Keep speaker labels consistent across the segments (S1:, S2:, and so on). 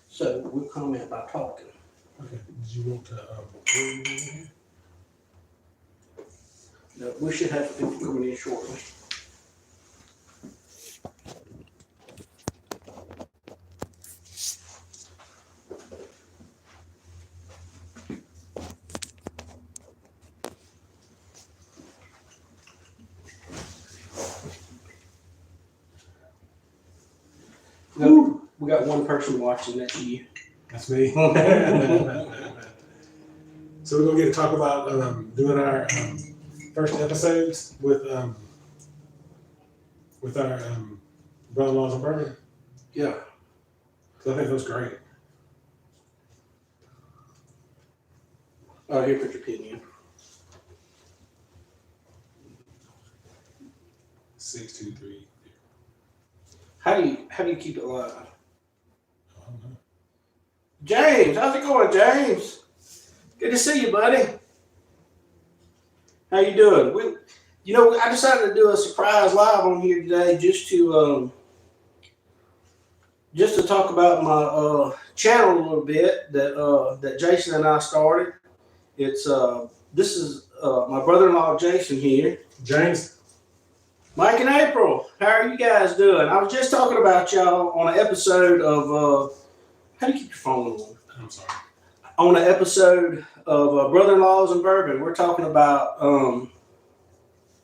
S1: So we'll comment by talking.
S2: Okay. Did you want to?
S1: No, we should have people coming in shortly. We got one person watching, that's you.
S2: That's me. So we're gonna get to talk about doing our first episodes with our brother-in-laws and bourbon.
S1: Yeah.
S2: So I think that was great.
S1: Oh, here, put your pin in.
S2: 623.
S1: How do you keep it live? James, how's it going, James? Good to see you, buddy. How you doing? I decided to do a surprise live on here today just to talk about my channel a little bit that Jason and I started. It's this is my brother-in-law Jason here.
S2: James.
S1: Mike and April, how are you guys doing? I was just talking about y'all on an episode of how do you keep your phone on?
S2: I'm sorry.
S1: On an episode of Brother-in-Laws and Bourbon, we're talking about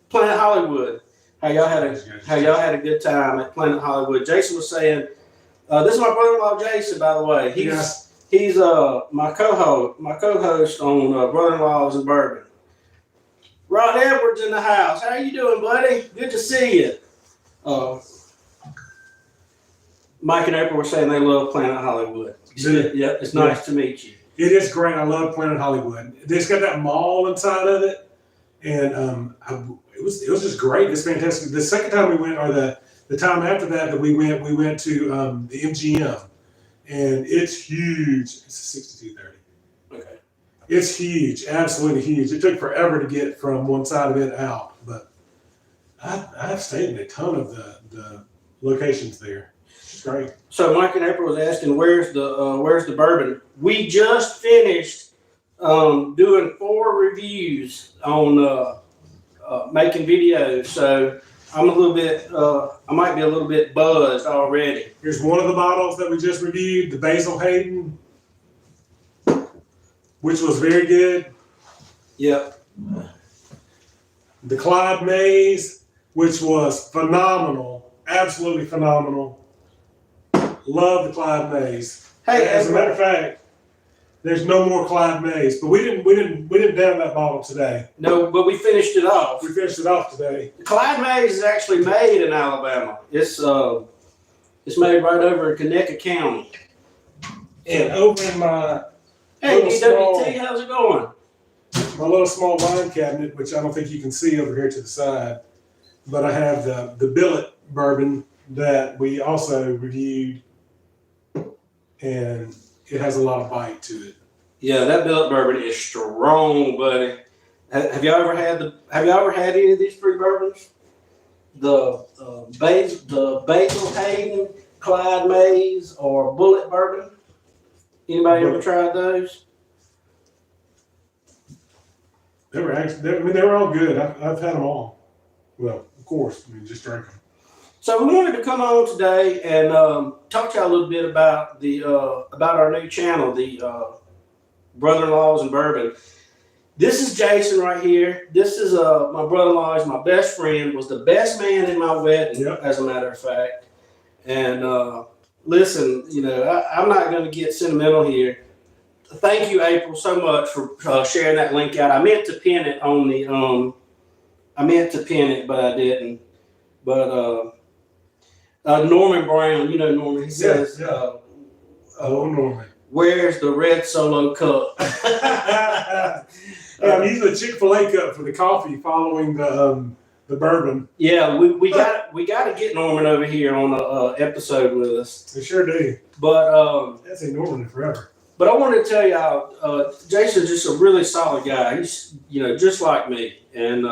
S1: Planet Hollywood. How y'all had a good time at Planet Hollywood. Jason was saying, this is my brother-in-law Jason, by the way. He's my co-host on Brother-in-Laws and Bourbon. Rod Edwards in the house. How you doing, buddy? Good to see you. Mike and April were saying they love Planet Hollywood. Yep, it's nice to meet you.
S2: It is great. I love Planet Hollywood. It's got that mall inside of it, and it was just great. It's fantastic. The second time we went, or the time after that we went to the MGM, and it's huge. It's a 6230. Okay. It's huge, absolutely huge. It took forever to get from one side of it out, but I've stayed in a ton of the locations there. It's great.
S1: So Mike and April was asking, where's the bourbon? We just finished doing 4 reviews on making videos, so I'm a little bit, I might be a little bit buzzed already.
S2: Here's one of the bottles that we just reviewed, the Basil Hayden, which was very good.
S1: Yep.
S2: The Clyde Mays, which was phenomenal, absolutely phenomenal. Love the Clyde Mays.
S1: Hey,
S2: as a matter of fact, there's no more Clyde Mays, but we didn't down that bottle today.
S1: No, but we finished it off.
S2: We finished it off today.
S1: Clyde Mays is actually made in Alabama. It's made right over in Connecticut County.
S2: And over in my
S1: DWT, how's it going?
S2: My little small wine cabinet, which I don't think you can see over here to the side, but I have the billet bourbon that we also reviewed, and it has a lot of bite to it.
S1: Yeah, that billet bourbon is strong, buddy. Have y'all ever had any of these 3 bourbons? The Basil Hayden, Clyde Mays, or Bullet bourbon? Anybody ever tried those?
S2: They were all good. I've had them all. Well, of course, we just drank them.
S1: So we wanted to come on today and talk to y'all a little bit about our new channel, the Brother-in-Laws and Bourbon. This is Jason right here. This is my brother-in-law. He's my best friend. Was the best man in my wedding, yep. As a matter of fact. And listen, I'm not going to get sentimental here. Thank you, April, so much for sharing that link out. I meant to pin it on the but I didn't. But Norman Brown, Norman, he says,
S2: Norman,
S1: where's the red Solo cup?
S2: I'm using the Chick-fil-A cup for the coffee following the bourbon.
S1: Yeah, we got to get Norman over here on a episode with us.
S2: We sure do.
S1: But
S2: that's a Norman forever.
S1: But I wanted to tell y'all, Jason's just a really solid guy. He's just like me. And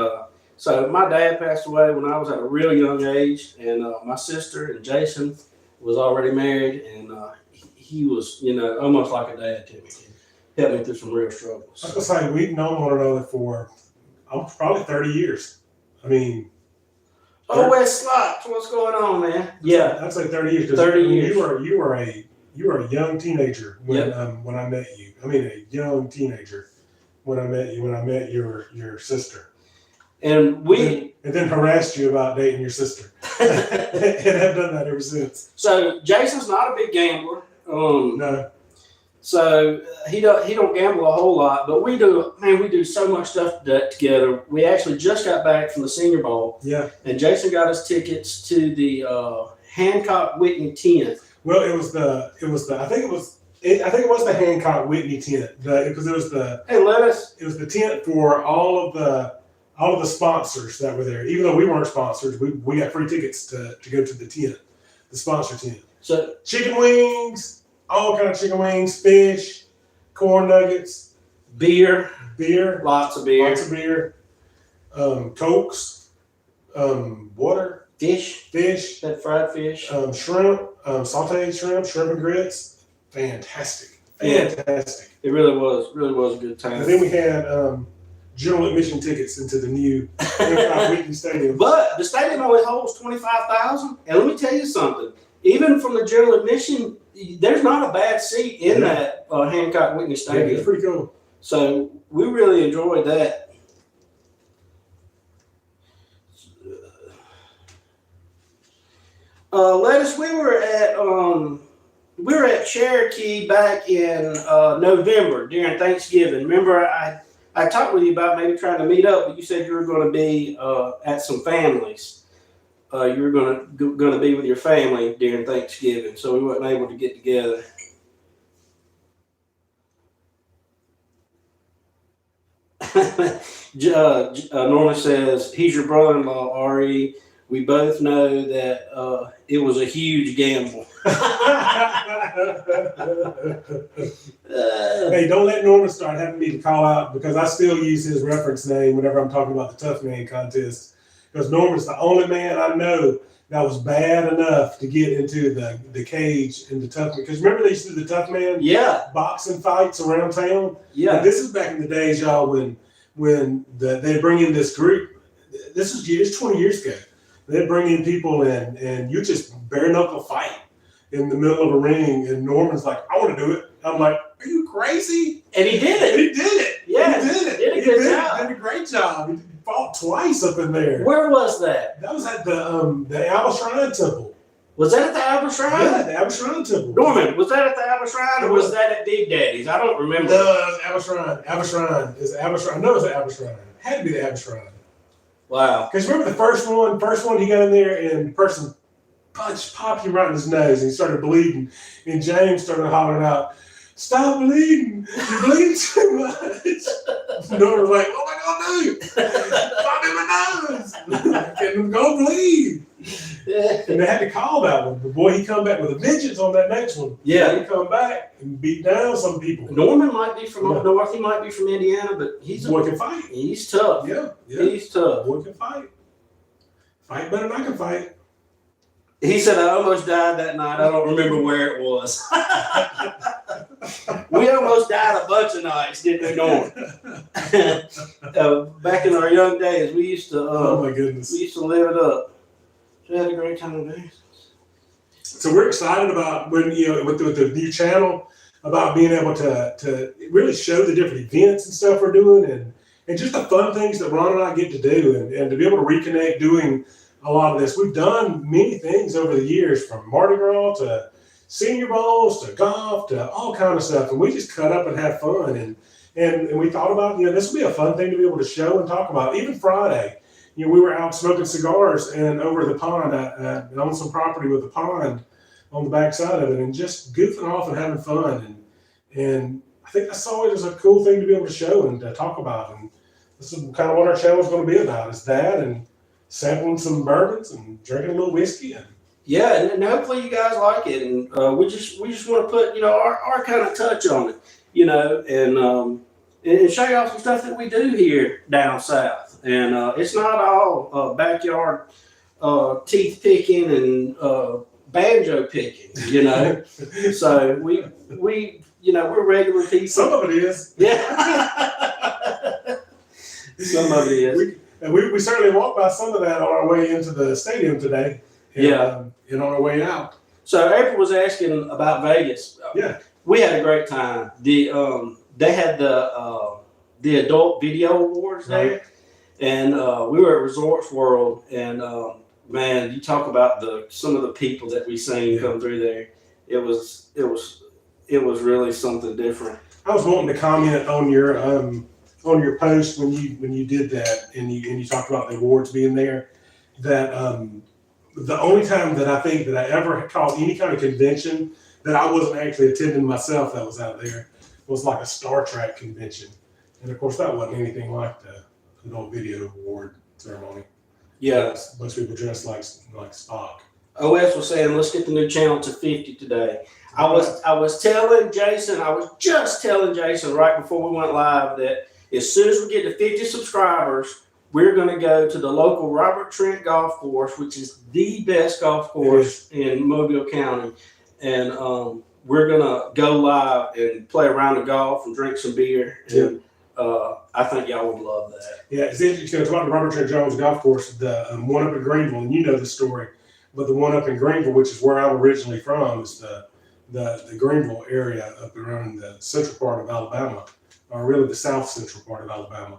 S1: so my dad passed away when I was at a real young age, and my sister and Jason was already married, and he was, almost like a dad to me. He helped me through some real struggles.
S2: I was gonna say we've known one another for probably 30 years. I mean,
S1: West Slops, what's going on, man? Yeah,
S2: I'd say 30 years.
S1: 30 years.
S2: You were a young teenager when I met you. I mean, a young teenager when I met you. When I met your sister.
S1: And
S2: then harassed you about dating your sister, and have done that ever since.
S1: So Jason's not a big gambler.
S2: No.
S1: So he don't gamble a whole lot, but we do. Man, we do so much stuff together. We actually just got back from the Senior Bowl.
S2: Yeah.
S1: And Jason got us tickets to the Hancock Whitney tent.
S2: Well, it was the I think it was the Hancock Whitney tent because it was the it was the tent for all of the sponsors that were there. Even though we weren't sponsors, we got free tickets to go to the tent, the sponsor tent.
S1: So
S2: chicken wings, all kind of chicken wings, fish, corn nuggets,
S1: beer,
S2: lots of beer, Cokes, water,
S1: fish,
S2: that
S1: fried fish,
S2: shrimp, sauteed shrimp and grits. Fantastic. It
S1: really was a good time.
S2: And then we had general admission tickets into the new Whitney Stadium.
S1: But the stadium only holds 25,000. And let me tell you something. Even from the general admission, there's not a bad seat in that Hancock Whitney Stadium.
S2: Yeah, it's pretty cool.
S1: So we really enjoyed that. Lettuce, we were at Cherokee back in November during Thanksgiving. Remember, I talked with you about maybe trying to meet up, but you said you were going to be at some families. You were going to be with your family during Thanksgiving, so we weren't able to get together. Norma says he's your brother-in-law, Ari. We both know that it was a huge gamble.
S2: Hey, don't let Norman start having me to call out because I still use his reference name whenever I'm talking about the Tough Man contest. Because Norman's the only man I know that was bad enough to get into the cage in the Tough Man. Because remember they used to do the Tough Man boxing fights around town?
S1: Yeah.
S2: And this is back in the days, y'all, when they bring in this group. This is 20 years ago. They'd bring in people and you just bare knuckle fight in the middle of a ring. And Norman's like, I want to do it. I'm like, are you crazy?
S1: And he did it. Yeah.
S2: He did it.
S1: Did a good job.
S2: Did a great job. He fought twice up in there.
S1: Where was that?
S2: That was at the Abba Shrine Temple.
S1: Was that at the Abba Shrine?
S2: Yeah, the Abba Shrine Temple.
S1: Norman, was that at the Abba Shrine or was that at Big Daddy's? I don't remember.
S2: No, it was Abba Shrine. Abba Shrine. Is Abba Shrine. No, it was the Abba Shrine. It had to be the Abba Shrine.
S1: Wow. Because
S2: remember the first one he got in there and the person popped him right in his nose and he started bleeding. And James started hollering out, "Stop bleeding. You're bleeding too much." Norman was like, "What am I going to do? Pop in my nose. Get him go bleed." And they had to call that one. But boy, he come back with a vengeance on that next one.
S1: Yeah.
S2: He come back and beat down some people.
S1: Norman might be from up north. He might be from Indiana, but
S2: boy can fight.
S1: He's tough.
S2: Yeah.
S1: He's tough.
S2: Boy can fight. Fight better than I can fight.
S1: He said, I almost died that night. I don't remember where it was. We almost died a bunch of nights, didn't we, Norman? Back in our young days, we used to.
S2: Oh my goodness.
S1: We used to live it up. We had a great time today.
S2: So we're excited about with the new channel about being able to really show the different events and stuff we're doing and just the fun things that Ron and I get to do and to be able to reconnect doing a lot of this. We've done many things over the years, from Mardi Gras to Senior Bowls to golf to all kind of stuff, and we just cut up and have fun and we thought about this would be a fun thing to be able to show and talk about. Even Friday, we were out smoking cigars and over the pond. I own some property with a pond on the backside of it, and just goofing off and having fun. And I think that's always a cool thing to be able to show and to talk about. And this is kind of what our channel is going to be about: is that and sampling some bourbons and drinking a little whiskey.
S1: And hopefully you guys like it. And we just want to put our kind of touch on it, and show y'all some stuff that we do here down south. And it's not all backyard teeth picking and banjo picking, you know. So we're regular people.
S2: Some of it is.
S1: Yeah. Some of it is.
S2: We certainly walked by some of that on our way into the stadium today. And, and on our way out.
S1: So April was asking about Vegas.
S2: Yeah.
S1: We had a great time. They had the adult video awards there, and we were at Resorts World, and man, you talk about some of the people that we seen come through there. It was really something different.
S2: I was wanting to comment on your post when you did that, and you talked about the awards being there. That the only time that I think that I ever caught any kind of convention that I wasn't actually attending myself that was out there was like a Star Trek convention, and of course that wasn't anything like the old video award ceremony.
S1: Yeah,
S2: most people dressed like Spock.
S1: OS was saying, let's get the new channel to 50 today. I was just telling Jason right before we went live that as soon as we get to 50 subscribers, we're going to go to the local Robert Trent Golf Course, which is the best golf course in Mobile County. And we're going to go live and play a round of golf and drink some beer. And I think y'all would love that. Yeah,
S2: it's interesting. It's about the Robert Trent Jones Golf Course, the one up in Greenville, and you know the story. But the one up in Greenville, which is where I'm originally from, is the Greenville area up around the central part of Alabama, or really the south central part of Alabama.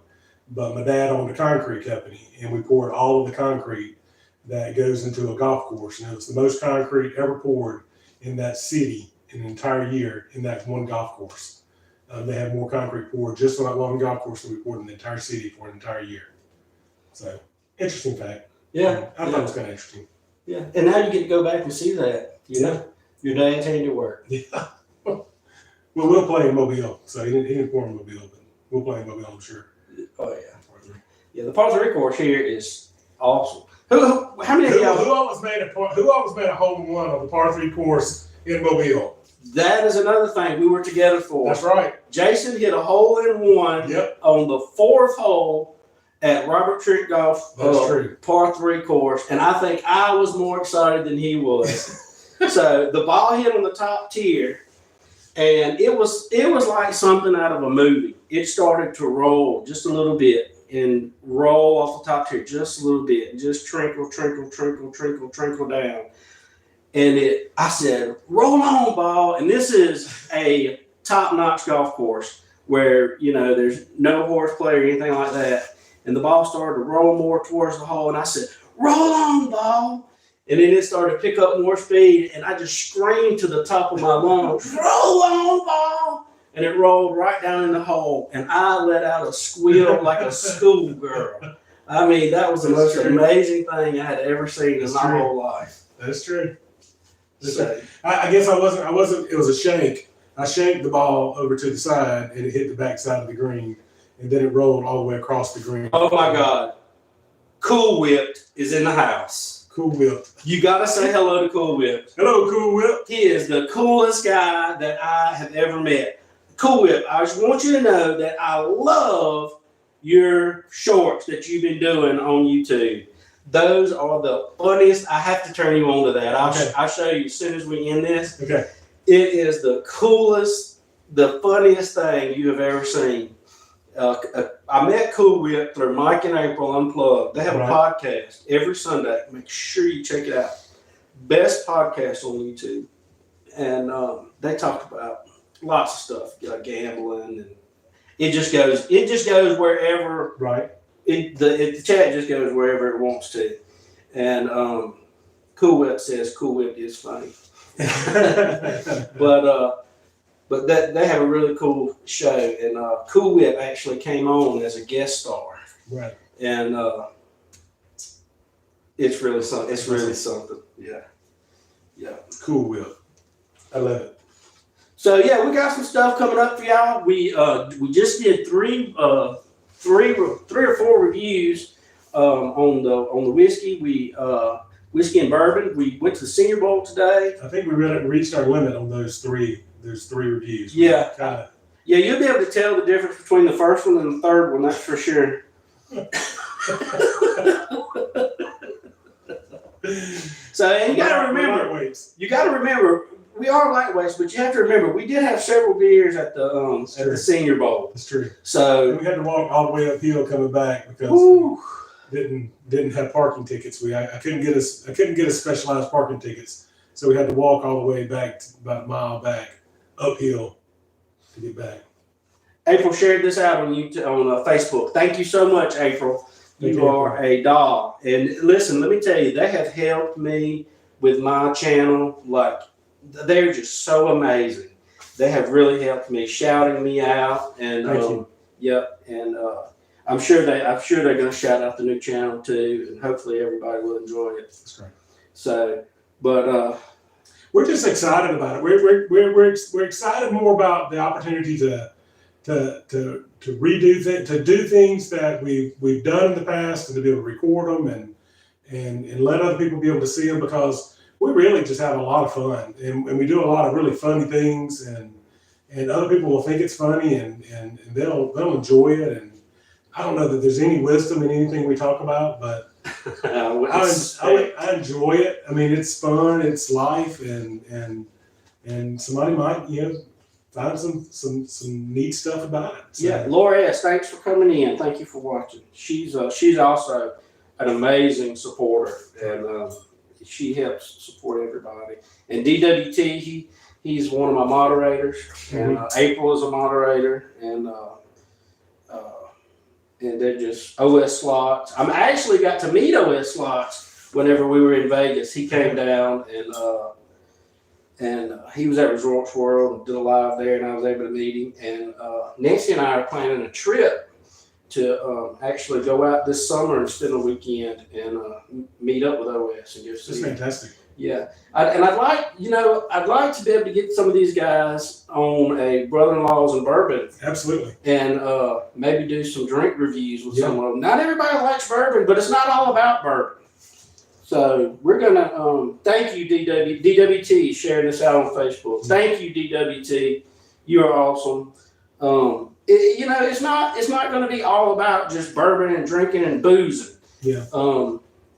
S2: But my dad owned a concrete company, and we poured all of the concrete that goes into a golf course. And it was the most concrete ever poured in that city in an entire year in that one golf course. They had more concrete poured just on that one golf course than we poured in the entire city for an entire year. So, interesting fact.
S1: Yeah.
S2: I thought it was kind of interesting.
S1: Yeah. And now you get to go back and see that, you know, your dad's handiwork.
S2: Yeah. Well, we'll play in Mobile. So he didn't pour in Mobile, but we'll play in Mobile, I'm sure.
S1: Oh, yeah. Yeah, the par 3 course here is awesome. How many of y'all?
S2: Who always made a hole in one on the par 3 course in Mobile?
S1: That is another thing we were together for.
S2: That's right.
S1: Jason hit a hole in one on the 4th hole at Robert Trent Golf par 3 course, and I think I was more excited than he was. So the ball hit on the top tier, and it was like something out of a movie. It started to roll just a little bit and roll off the top tier just a little bit, and just trickle down. And I said, roll on, ball. And this is a top-notch golf course where, you know, there's no horseplay or anything like that. And the ball started to roll more towards the hole. And I said, roll on, ball. And then it started to pick up more speed. And I just screamed to the top of my lungs, roll on, ball. And it rolled right down in the hole. And I let out a squeal like a schoolgirl. I mean, that was the most amazing thing I had ever seen in my whole life.
S2: That's true. So, I guess I wasn't, it was a shank. I shanked the ball over to the side and it hit the back side of the green, and then it rolled all the way across the green.
S1: Oh my God. Cool Whipped is in the house.
S2: Cool Whipped.
S1: You got to say hello to Cool Whipped.
S2: Hello, Cool Whipped.
S1: He is the coolest guy that I have ever met. Cool Whipped, I just want you to know that I love your shorts that you've been doing on YouTube. Those are the funniest. I have to turn you on to that. I'll show you as soon as we end this.
S2: Okay.
S1: It is the coolest, the funniest thing you have ever seen. I met Cool Whip through Mike and April Unplugged. They have a podcast every Sunday. Make sure you check it out. Best podcast on YouTube. And they talk about lots of stuff, like gambling, and it just goes wherever.
S2: Right.
S1: The chat just goes wherever it wants to. And Cool Whip says Cool Whip is funny. But they have a really cool show, and Cool Whip actually came on as a guest star.
S2: Right.
S1: And it's really something. It's really something. Yeah. Yeah.
S2: Cool Whip. I love it.
S1: So yeah, we got some stuff coming up for y'all. We just did three or four reviews on the whiskey. Whiskey and bourbon. We went to the Senior Bowl today.
S2: I think we reached our limit on those three reviews.
S1: Yeah. Yeah, you'll be able to tell the difference between the first one and the third one, that's for sure. So, and you got to
S2: We're
S1: remember,
S2: lightweights.
S1: we are lightweights, but you have to remember, we did have several beers at the Senior Bowl.
S2: That's true.
S1: So
S2: and we had to walk all the way uphill coming back because
S1: woo,
S2: we didn't have parking tickets. I couldn't get us specialized parking tickets, so we had to walk all the way back to about a mile back uphill to get back.
S1: April shared this out on Facebook. Thank you so much, April. You are a doll. And listen, let me tell you, they have helped me with my channel. Like, they're just so amazing. They have really helped me, shouting me out. And
S2: Thank you.
S1: Yep. And I'm sure they're going to shout out the new channel too, and hopefully everybody will enjoy it.
S2: That's great.
S1: So, but
S2: we're just excited about it. We're excited more about the opportunity to redo things, to do things that we've done in the past, and to be able to record them and let other people be able to see them, because we really just have a lot of fun, and we do a lot of really funny things, and other people will think it's funny, and they'll enjoy it. And I don't know that there's any wisdom in anything we talk about, but I enjoy it. I mean, it's fun, it's life, and somebody might find some neat stuff about it. So.
S1: Yeah, Laura S., thanks for coming in. Thank you for watching. She's also an amazing supporter, and she helps support everybody. And DWT, he's one of my moderators, and April is a moderator, and they're just OS Slots. I actually got to meet OS Slots whenever we were in Vegas. He came down and he was at Resorts World and did a live there, and I was able to meet him. And Nancy and I are planning a trip to actually go out this summer and spend a weekend and meet up with OS and go see.
S2: That's fantastic.
S1: Yeah, I'd like to be able to get some of these guys on a Brother-in-Laws and Bourbon.
S2: Absolutely.
S1: And maybe do some drink reviews with some of them. Not everybody likes bourbon, but it's not all about bourbon. So we're gonna thank you, DWT, sharing this out on Facebook. Thank you, DWT. You are awesome. It's not going to be all about just bourbon and drinking and boozing.
S2: Yeah.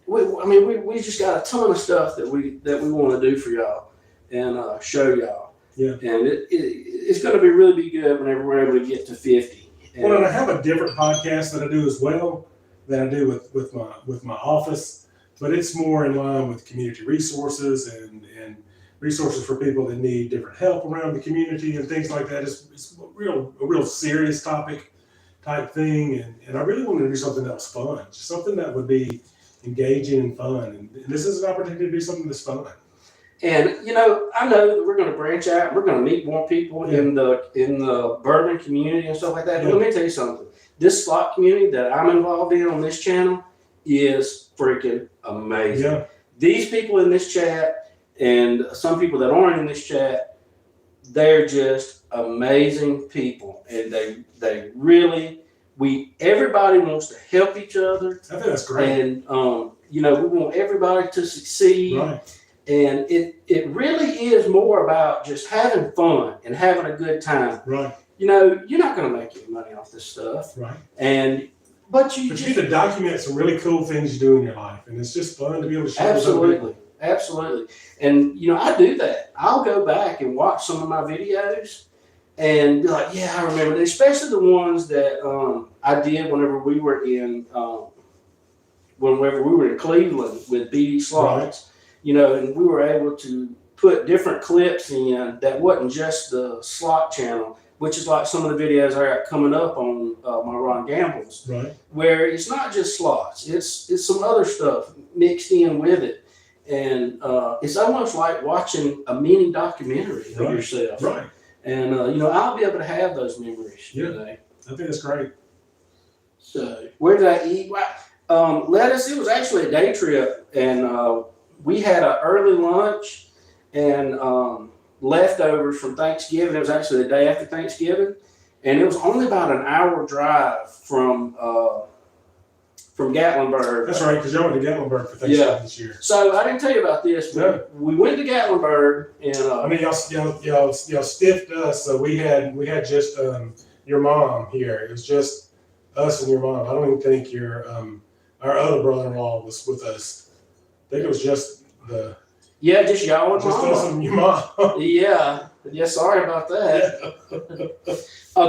S1: We just got a ton of stuff that we want to do for y'all and show y'all.
S2: Yeah.
S1: And it's going to be good whenever we're able to get to 50.
S2: And I have a different podcast that I do as well that I do with my office, but it's more in line with community resources and resources for people that need different help around the community and things like that. It's a real serious topic type thing, and I really wanted to do something that was fun, just something that would be engaging and fun. And this is an opportunity to do something that's fun.
S1: And I know that we're going to branch out and we're going to meet more people in the bourbon community and stuff like that. But let me tell you something. This slot community that I'm involved in on this channel is freaking amazing.
S2: Yeah.
S1: These people in this chat and some people that aren't in this chat, they're just amazing people, and they really everybody wants to help each other.
S2: I think that's great.
S1: And we want everybody to succeed.
S2: Right.
S1: And it really is more about just having fun and having a good time.
S2: Right.
S1: You're not going to make any money off this stuff.
S2: Right.
S1: But you
S2: get to document some really cool things you do in your life, and it's just fun to be able to share.
S1: Absolutely. And I do that. I'll go back and watch some of my videos and be like, yeah, I remember, especially the ones that I did whenever we were in Cleveland with BD Slots.
S2: Right.
S1: And we were able to put different clips in that wasn't just the slot channel, which is like some of the videos I got coming up on my Ron Gamble's,
S2: right,
S1: where it's not just slots, it's some other stuff mixed in with it. And it's almost like watching a mini documentary of yourself.
S2: Right.
S1: And, I'll be able to have those memories today.
S2: I think that's great.
S1: So, where did I eat? Lettuce, it was actually a day trip. And we had an early lunch and leftovers from Thanksgiving. It was actually the day after Thanksgiving. And it was only about an hour drive from Gatlinburg.
S2: That's right, because y'all went to Gatlinburg for Thanksgiving this year.
S1: So I didn't tell you about this, but we went to Gatlinburg, and
S2: y'all stiffed us. So we had just your mom here. It was just us and your mom. I don't even think our other brother-in-law was with us. think it was just the
S1: Yeah, just y'all and
S2: just
S1: Mama.
S2: us and your mom.
S1: Yeah. Yeah, sorry about that.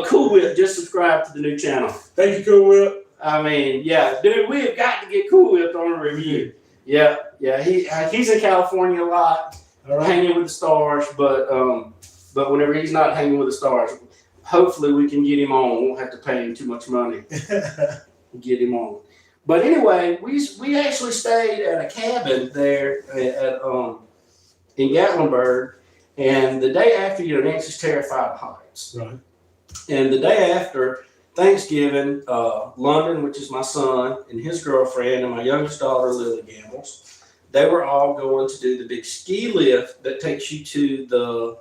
S1: Cool Whip just subscribed to the new channel.
S2: Thank you, Cool Whip.
S1: I mean, yeah, dude, we have got to get Cool Whip on a review. Yeah, he's in California a lot, hanging with the stars, but whenever he's not hanging with the stars, hopefully we can get him on. We won't have to pay him too much money. Get him on. But anyway, we actually stayed at a cabin there in Gatlinburg, and the day after, Nancy's terrified of heights.
S2: Right.
S1: And the day after Thanksgiving, London, which is my son, and his girlfriend, and my youngest daughter, Lily Gambles, they were all going to do the big ski lift that takes you to the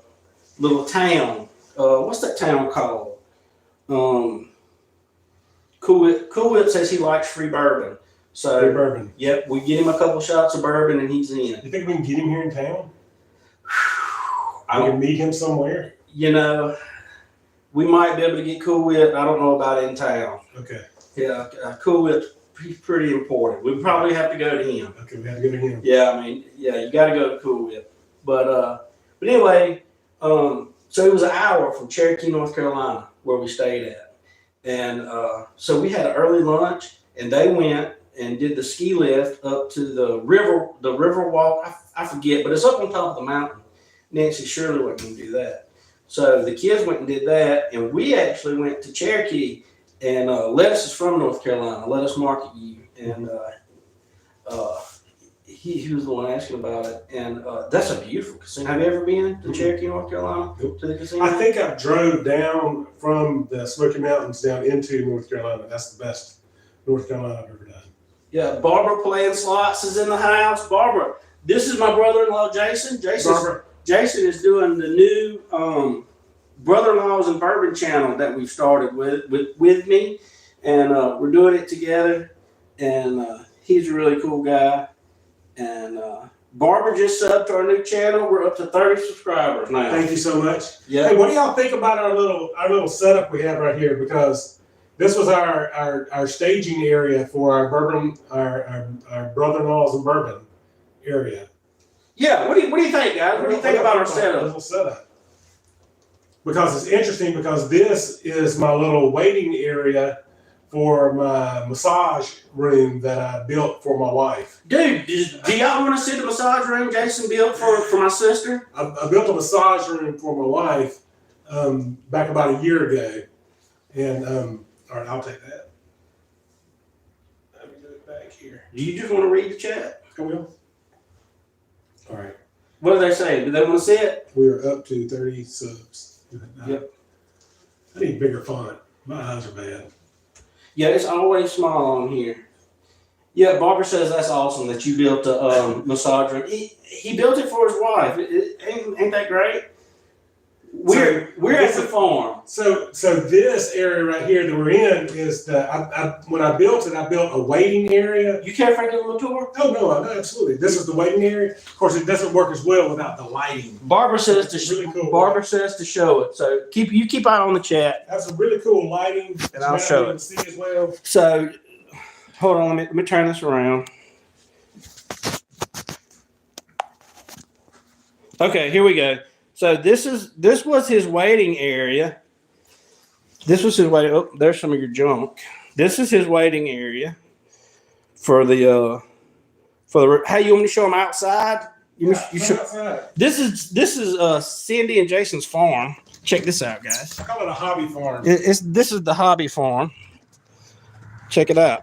S1: little town. What's that town called? Cool Whip says he likes free bourbon. So,
S2: Free bourbon.
S1: Yep, we get him a couple shots of bourbon and he's in.
S2: You think we can get him here in town? I can meet him somewhere.
S1: We might be able to get Cool Whip. I don't know about in town.
S2: Okay.
S1: Yeah, Cool Whip's pretty important. We probably have to go to him.
S2: Okay, we have to go to him.
S1: Yeah, I mean, you got to go to Cool Whip. But anyway, so it was an hour from Cherokee, North Carolina, where we stayed at, and so we had an early lunch, and they went and did the ski lift up to the river walk. I forget, but it's up on top of the mountain. Nancy surely wasn't going to do that. So the kids went and did that, and we actually went to Cherokee, and Lettuce is from North Carolina. Lettuce Market you, and he was the one asking about it, and that's a beautiful casino. Have you ever been to Cherokee, North Carolina, to the casino?
S2: I think I drove down from the Smoky Mountains down into North Carolina. That's the best North Carolina I've ever done.
S1: Yeah, Barbara playing slots is in the house. Barbara, this is my brother-in-law, Jason. Jason is doing the new Brother-in-Laws and Bourbon channel that we've started with me, and we're doing it together. And he's a really cool guy. And Barbara just subbed to our new channel. We're up to 30 subscribers now.
S2: Thank you so much.
S1: Yeah.
S2: Hey, what do y'all think about our little setup we have right here? Because this was our staging area for our bourbon, our brother-in-laws and bourbon area.
S1: Yeah, what do you think, guys? What do you think about our setup?
S2: Little setup. Because it's interesting because this is my little waiting area for my massage room that I built for my wife.
S1: Dude, do y'all want to see the massage room Jason built for my sister?
S2: I built a massage room for my wife back about a year ago. And, all right, I'll take that. Let me do it back here.
S1: Do you just want to read the chat?
S2: I will. All right.
S1: What do they say? Do they want to see it?
S2: We are up to 30 subs.
S1: Yep.
S2: I need bigger font. My eyes are bad.
S1: Yeah, it's always small on here. Yeah, Barbara says that's awesome that you built a massage room. He built it for his wife. Ain't that great? We're at the farm.
S2: So this area right here that we're in is when I built it, I built a waiting area.
S1: You care if I give them a tour?
S2: Oh no, absolutely. This is the waiting area. Of course, it doesn't work as well without the lighting.
S1: Barbara says
S2: Really
S1: says to show it. So keep eye on the chat.
S2: That's some really cool lighting,
S1: and I'll show it.
S2: See as well.
S1: So hold on, let me turn this around. Okay, here we go. So this was his waiting area. This was his waiting. Oh, there's some of your junk. This is his waiting area for the. Hey, you want me to show him outside?
S2: Outside.
S1: This is Cindy and Jason's farm. Check this out, guys.
S2: I call it a hobby farm.
S1: This is the hobby farm. Check it out.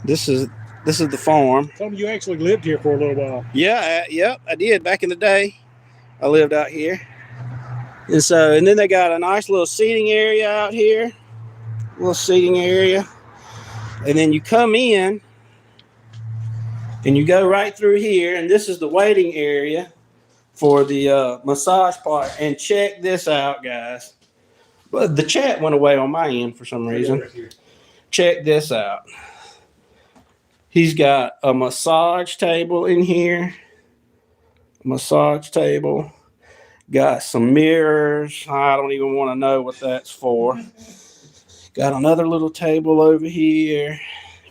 S1: This is the farm.
S2: Tell me you actually lived here for a little while.
S1: Yeah, I did. Back in the day, I lived out here. And then they got a nice little seating area out here. Little seating area. And then you come in and you go right through here. And this is the waiting area for the massage part. And check this out, guys. But the chat went away on my end for some reason.
S2: Right.
S1: Check this out. He's got a massage table in here. Massage table. Got some mirrors. I don't even want to know what that's for. Got another little table over here.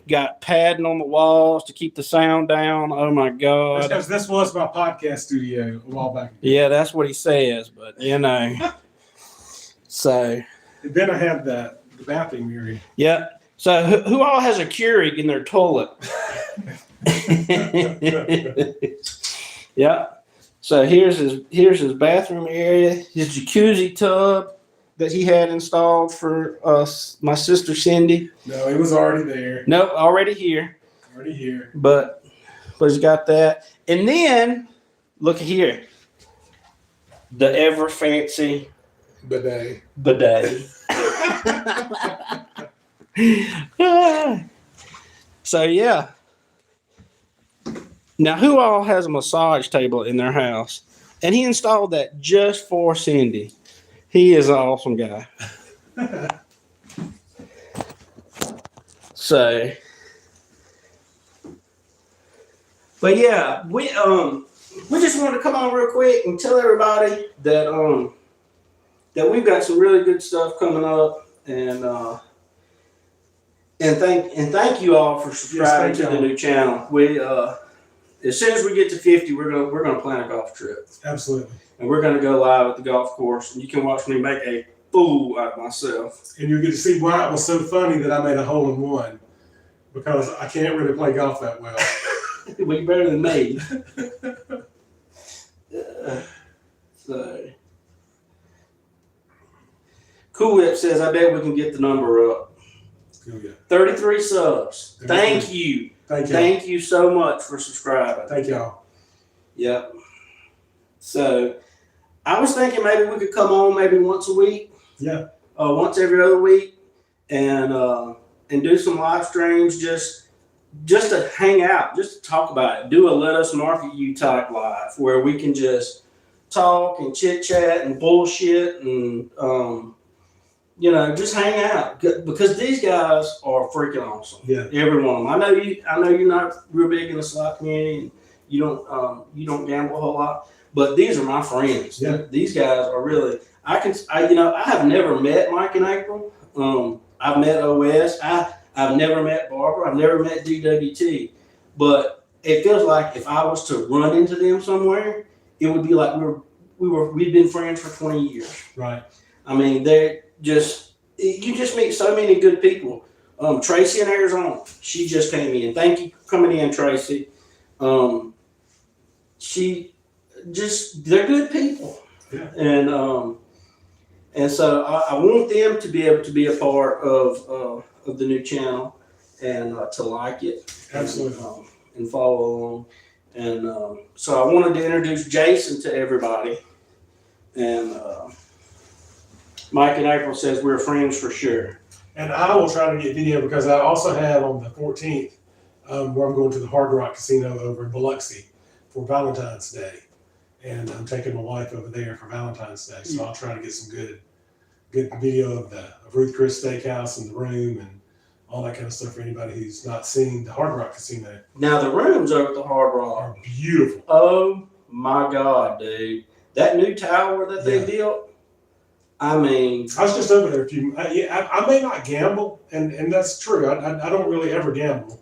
S1: Got padding on the walls to keep the sound down. Oh my God.
S2: Because this was my podcast studio a while back ago.
S1: Yeah, that's what he says, but So.
S2: And then I had the bathroom area.
S1: Yeah. So who all has a Keurig in their toilet? Yeah. So here's his bathroom area, his jacuzzi tub that he had installed for my sister Cindy.
S2: No, it was already there.
S1: Nope, already here.
S2: Already here.
S1: But he's got that. And then look here. The ever fancy
S2: bidet.
S1: So yeah. Now, who all has a massage table in their house? And he installed that just for Cindy. He is an awesome guy. So, but yeah, we just wanted to come on real quick and tell everybody that that we've got some really good stuff coming up, and thank you all for subscribing to the new channel. We as soon as we get to 50, we're gonna plan a golf trip.
S2: Absolutely.
S1: And we're gonna go live at the golf course, and you can watch me make a fool out of myself.
S2: And you'll get to see why it was so funny that I made a hole in one, because I can't really play golf that well.
S1: Well, you're better than me. So, Cool Whip says, "I bet we can get the number up." 33 subs. 33. Thank you. Thank you so much for subscribing.
S2: Thank y'all.
S1: Yep. So, I was thinking maybe we could come on maybe once a week.
S2: Yeah.
S1: Once every other week, and do some live streams just to hang out, just to talk about it. Do a Let Us Market You type live where we can just talk and chit chat and bullshit and just hang out, because these guys are freaking awesome.
S2: Yeah.
S1: Every one of them. I know you're not real big in the slot community, and you don't gamble a whole lot, but these are my friends.
S2: Yeah.
S1: These guys are really. I have never met Mike and April. I've met OS. I've never met Barbara. I've never met DWT, but it feels like if I was to run into them somewhere, it would be like we'd been friends for 20 years.
S2: Right.
S1: I mean, you just meet so many good people. Tracy in Arizona, she just came in. Thank you for coming in, Tracy. They're good people.
S2: Yeah.
S1: And so I want them to be able to be a part of the new channel and to like it.
S2: Absolutely.
S1: And follow along. And so I wanted to introduce Jason to everybody. And Mike and April says we're friends for sure.
S2: And I will try to get video, because I also have on the 14th where I'm going to the Hard Rock Casino over in Biloxi for Valentine's Day. And I'm taking my wife over there for Valentine's Day. So I'll try to get some good video of Ruth Chris Steakhouse and the room and all that kind of stuff for anybody who's not seen the Hard Rock Casino.
S1: Now, the rooms over at the Hard Rock
S2: are beautiful.
S1: Oh my God, dude. That new tower that they built, I mean.
S2: I was just over there I may not gamble, and that's true. I don't really ever gamble.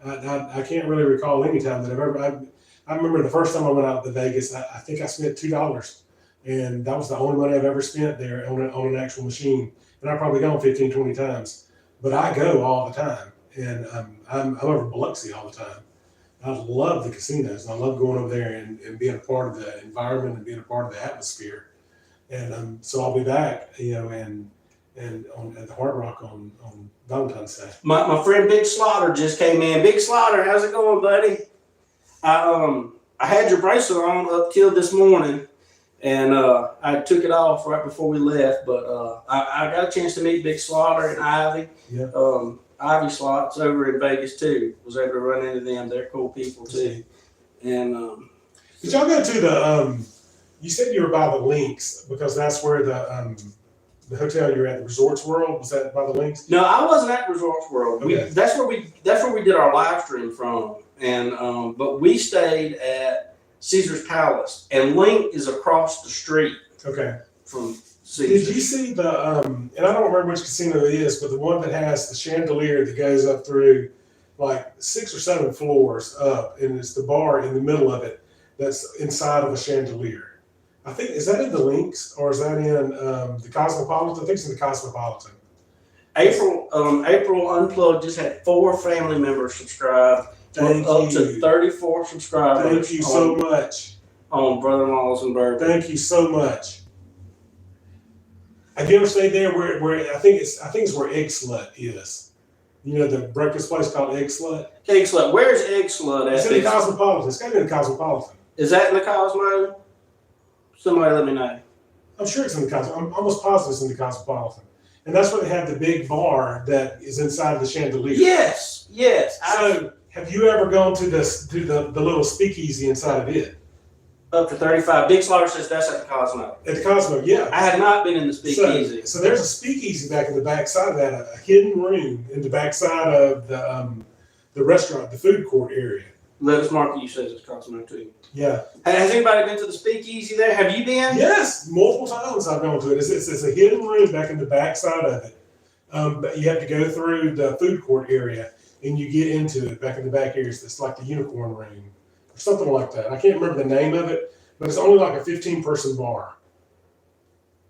S2: I can't really recall any time that I've ever. I remember the first time I went out to Vegas, I think I spent $2. And that was the only money I've ever spent there on an actual machine. And I've probably gone 15, 20 times. But I go all the time. And I'm over Biloxi all the time. I love the casinos. And I love going over there and being a part of the environment and being a part of the atmosphere. And so I'll be back, and at the Hard Rock on Valentine's Day.
S1: My friend Big Slaughter just came in. Big Slaughter, how's it going, buddy? I had your bracelet on up till this morning, and I took it off right before we left. But I got a chance to meet Big Slaughter and Ivy.
S2: Yeah.
S1: Ivy Slots over in Vegas too. Was able to run into them. They're cool people too. And
S2: did y'all go to the? You said you were by the Links, because that's where the hotel you're at, the Resorts World. Was that by the Links?
S1: No, I wasn't at Resorts World.
S2: Okay.
S1: That's where we did our live stream from. And but we stayed at Caesar's Palace, and Link is across the street.
S2: Okay.
S1: From Caesar's.
S2: Did you see the? And I don't remember which casino it is, but the one that has the chandelier that goes up through like 6 or 7 floors up, and it's the bar in the middle of it that's inside of a chandelier. I think, is that in the Lynx or is that in the Cosmopolitan? I think it's in the Cosmopolitan.
S1: April Unplugged just had 4 family members subscribe.
S2: Thank
S1: up
S2: you.
S1: to 34 subscribers.
S2: Thank you so much.
S1: On Brother-in-Laws and Bourbon.
S2: Thank you so much. Have you ever stayed there where I think it's where Egg Slut is? You know, the breakfast place called Egg Slut?
S1: Egg Slut. Where's Egg Slut at?
S2: It's in the Cosmopolitan. It's got to be in the Cosmopolitan.
S1: Is that in the Cosmo? Somebody let me know.
S2: I'm sure it's in the Cosmopolitan. I'm almost positive it's in the Cosmopolitan. And that's where they have the big bar that is inside of the chandelier.
S1: Yes.
S2: So, have you ever gone to the little speakeasy inside of it?
S1: Up to 35. Big Slaughter says that's at the Cosmo.
S2: At the Cosmo, yeah.
S1: I have not been in the speakeasy.
S2: So there's a speakeasy back in the back side of that, a hidden room in the back side of the restaurant, the food court area.
S1: Lettuce Market says it's Cosmo too.
S2: Yeah.
S1: Has anybody been to the speakeasy there? Have you been?
S2: Yes, multiple times I've gone to it. It's a hidden room back in the back side of it. But you have to go through the food court area and you get into it back in the back areas. It's like the unicorn room or something like that. I can't remember the name of it, but it's only like a 15-person bar.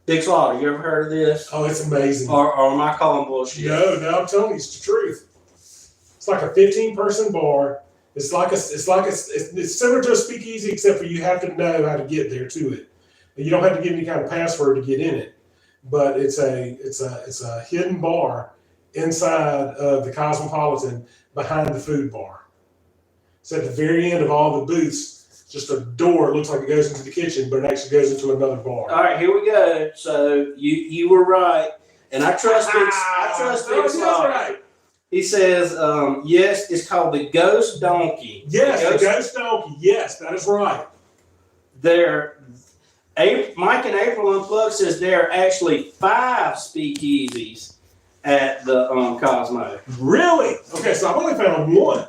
S1: Big Slaughter, you ever heard of this?
S2: Oh, it's amazing.
S1: Or am I calling bullshit?
S2: No, I'm telling you, it's the truth. It's like a 15-person bar. It's similar to a speakeasy, except for you have to know how to get there to it. You don't have to give any kind of password to get in it, but it's a hidden bar inside of the Cosmopolitan behind the food bar. It's at the very end of all the booths. Just a door. It looks like it goes into the kitchen, but it actually goes into another bar.
S1: All right, here we go. So you were right, and I trust Big Slaughter.
S2: Right.
S1: He says, yes, it's called the Ghost Donkey.
S2: Yes, the Ghost Donkey. Yes, that is right.
S1: Mike and April Unplugged says there are actually 5 speakeasies at the Cosmo.
S2: Really? Okay, so I've only found one.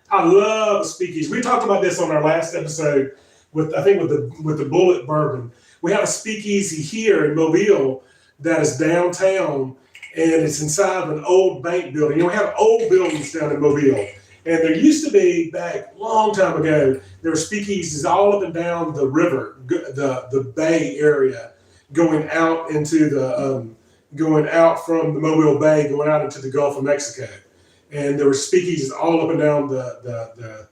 S2: I love speakeasy. We talked about this on our last episode with the Bullet Bourbon. We have a speakeasy here in Mobile that is downtown, and it's inside of an old bank building. You know, we have old buildings down in Mobile. And there used to be, back a long time ago, there were speakeasies all up and down the river, the bay area, going out into going out from the Mobile Bay, going out into the Gulf of Mexico. And there were speakeasies all up and down the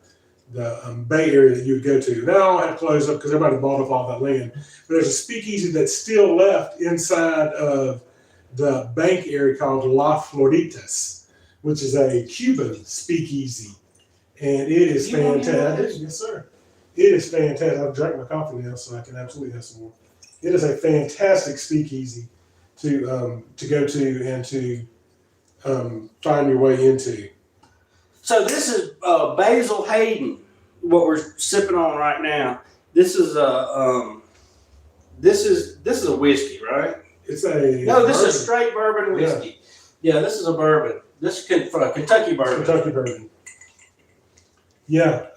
S2: bay area that you would go to. Now all had to close up because everybody bought up all that land. But there's a speakeasy that's still left inside of the bank area called La Floritas, which is a Cuban speakeasy. And it is fantastic. Yes, sir. It is fantastic. I've drank my coffee now, so I can absolutely have some more. It is a fantastic speakeasy to go to and to find your way into.
S1: So this is Basil Hayden, what we're sipping on right now. This is a whiskey, right?
S2: It's a
S1: this is a straight bourbon whiskey. Yeah, this is a bourbon. This is Kentucky bourbon.
S2: Kentucky bourbon. Yeah,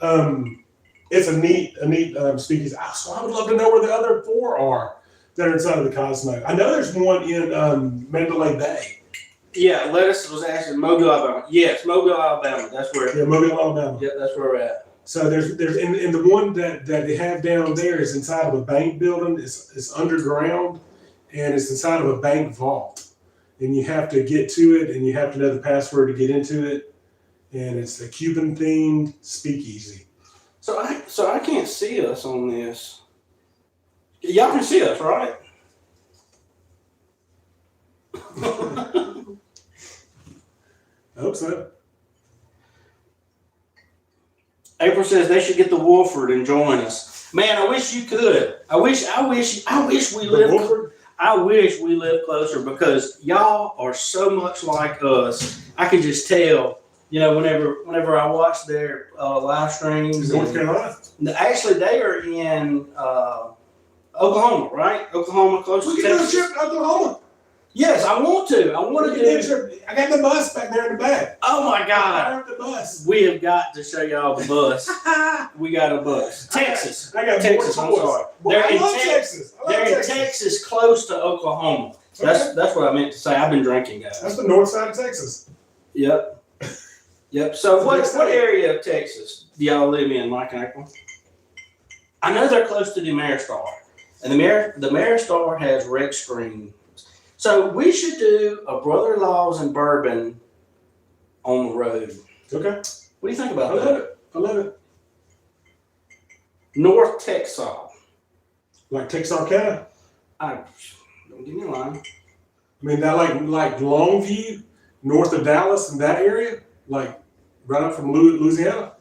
S2: it's a neat speakeasy. So I would love to know where the other 4 are that are inside of the Cosmo. I know there's one in Mandalay Bay.
S1: Yeah, Lettuce was actually Mobile, Alabama. Yes, Mobile, Alabama. That's where.
S2: Yeah, Mobile, Alabama.
S1: Yeah, that's where we're at.
S2: So there's and the one that they have down there is inside of a bank building. It's underground, and it's inside of a bank vault. And you have to get to it, and you have to know the password to get into it. And it's a Cuban themed speakeasy.
S1: So I can't see us on this. Y'all can see us, right?
S2: I hope so.
S1: April says they should get the Wolford and join us. Man, I wish you could. I wish we lived. I wish we lived closer because y'all are so much like us. I can just tell. You know, whenever I watch their live streams.
S2: North Carolina.
S1: Actually, they are in Oklahoma, right? Oklahoma, close to Texas.
S2: We can go to Oklahoma.
S1: Yes, I want to. I want to do.
S2: I got the bus back there in the back.
S1: Oh my God!
S2: I have the bus.
S1: We have got to show y'all the bus. We got a bus. Texas.
S2: I got
S1: Texas. I'm sorry.
S2: Well, I love Texas.
S1: They're in Texas, close to Oklahoma.
S2: Okay.
S1: That's what I meant to say. I've been drinking, guys.
S2: That's the north side of Texas.
S1: Yep. Yep. So
S2: It's a big
S1: what
S2: state.
S1: area of Texas do y'all live in, Mike and April? I know they're close to the Ameristar, and the Ameristar has red screen. So we should do a brother-in-laws and bourbon on the road.
S2: Okay.
S1: What do you think
S2: I
S1: about
S2: love
S1: that?
S2: it. I love it.
S1: North Texas.
S2: Like Texarkana.
S1: I don't get me wrong.
S2: I mean, that like Longview, north of Dallas, in that area, like right up from Louisiana.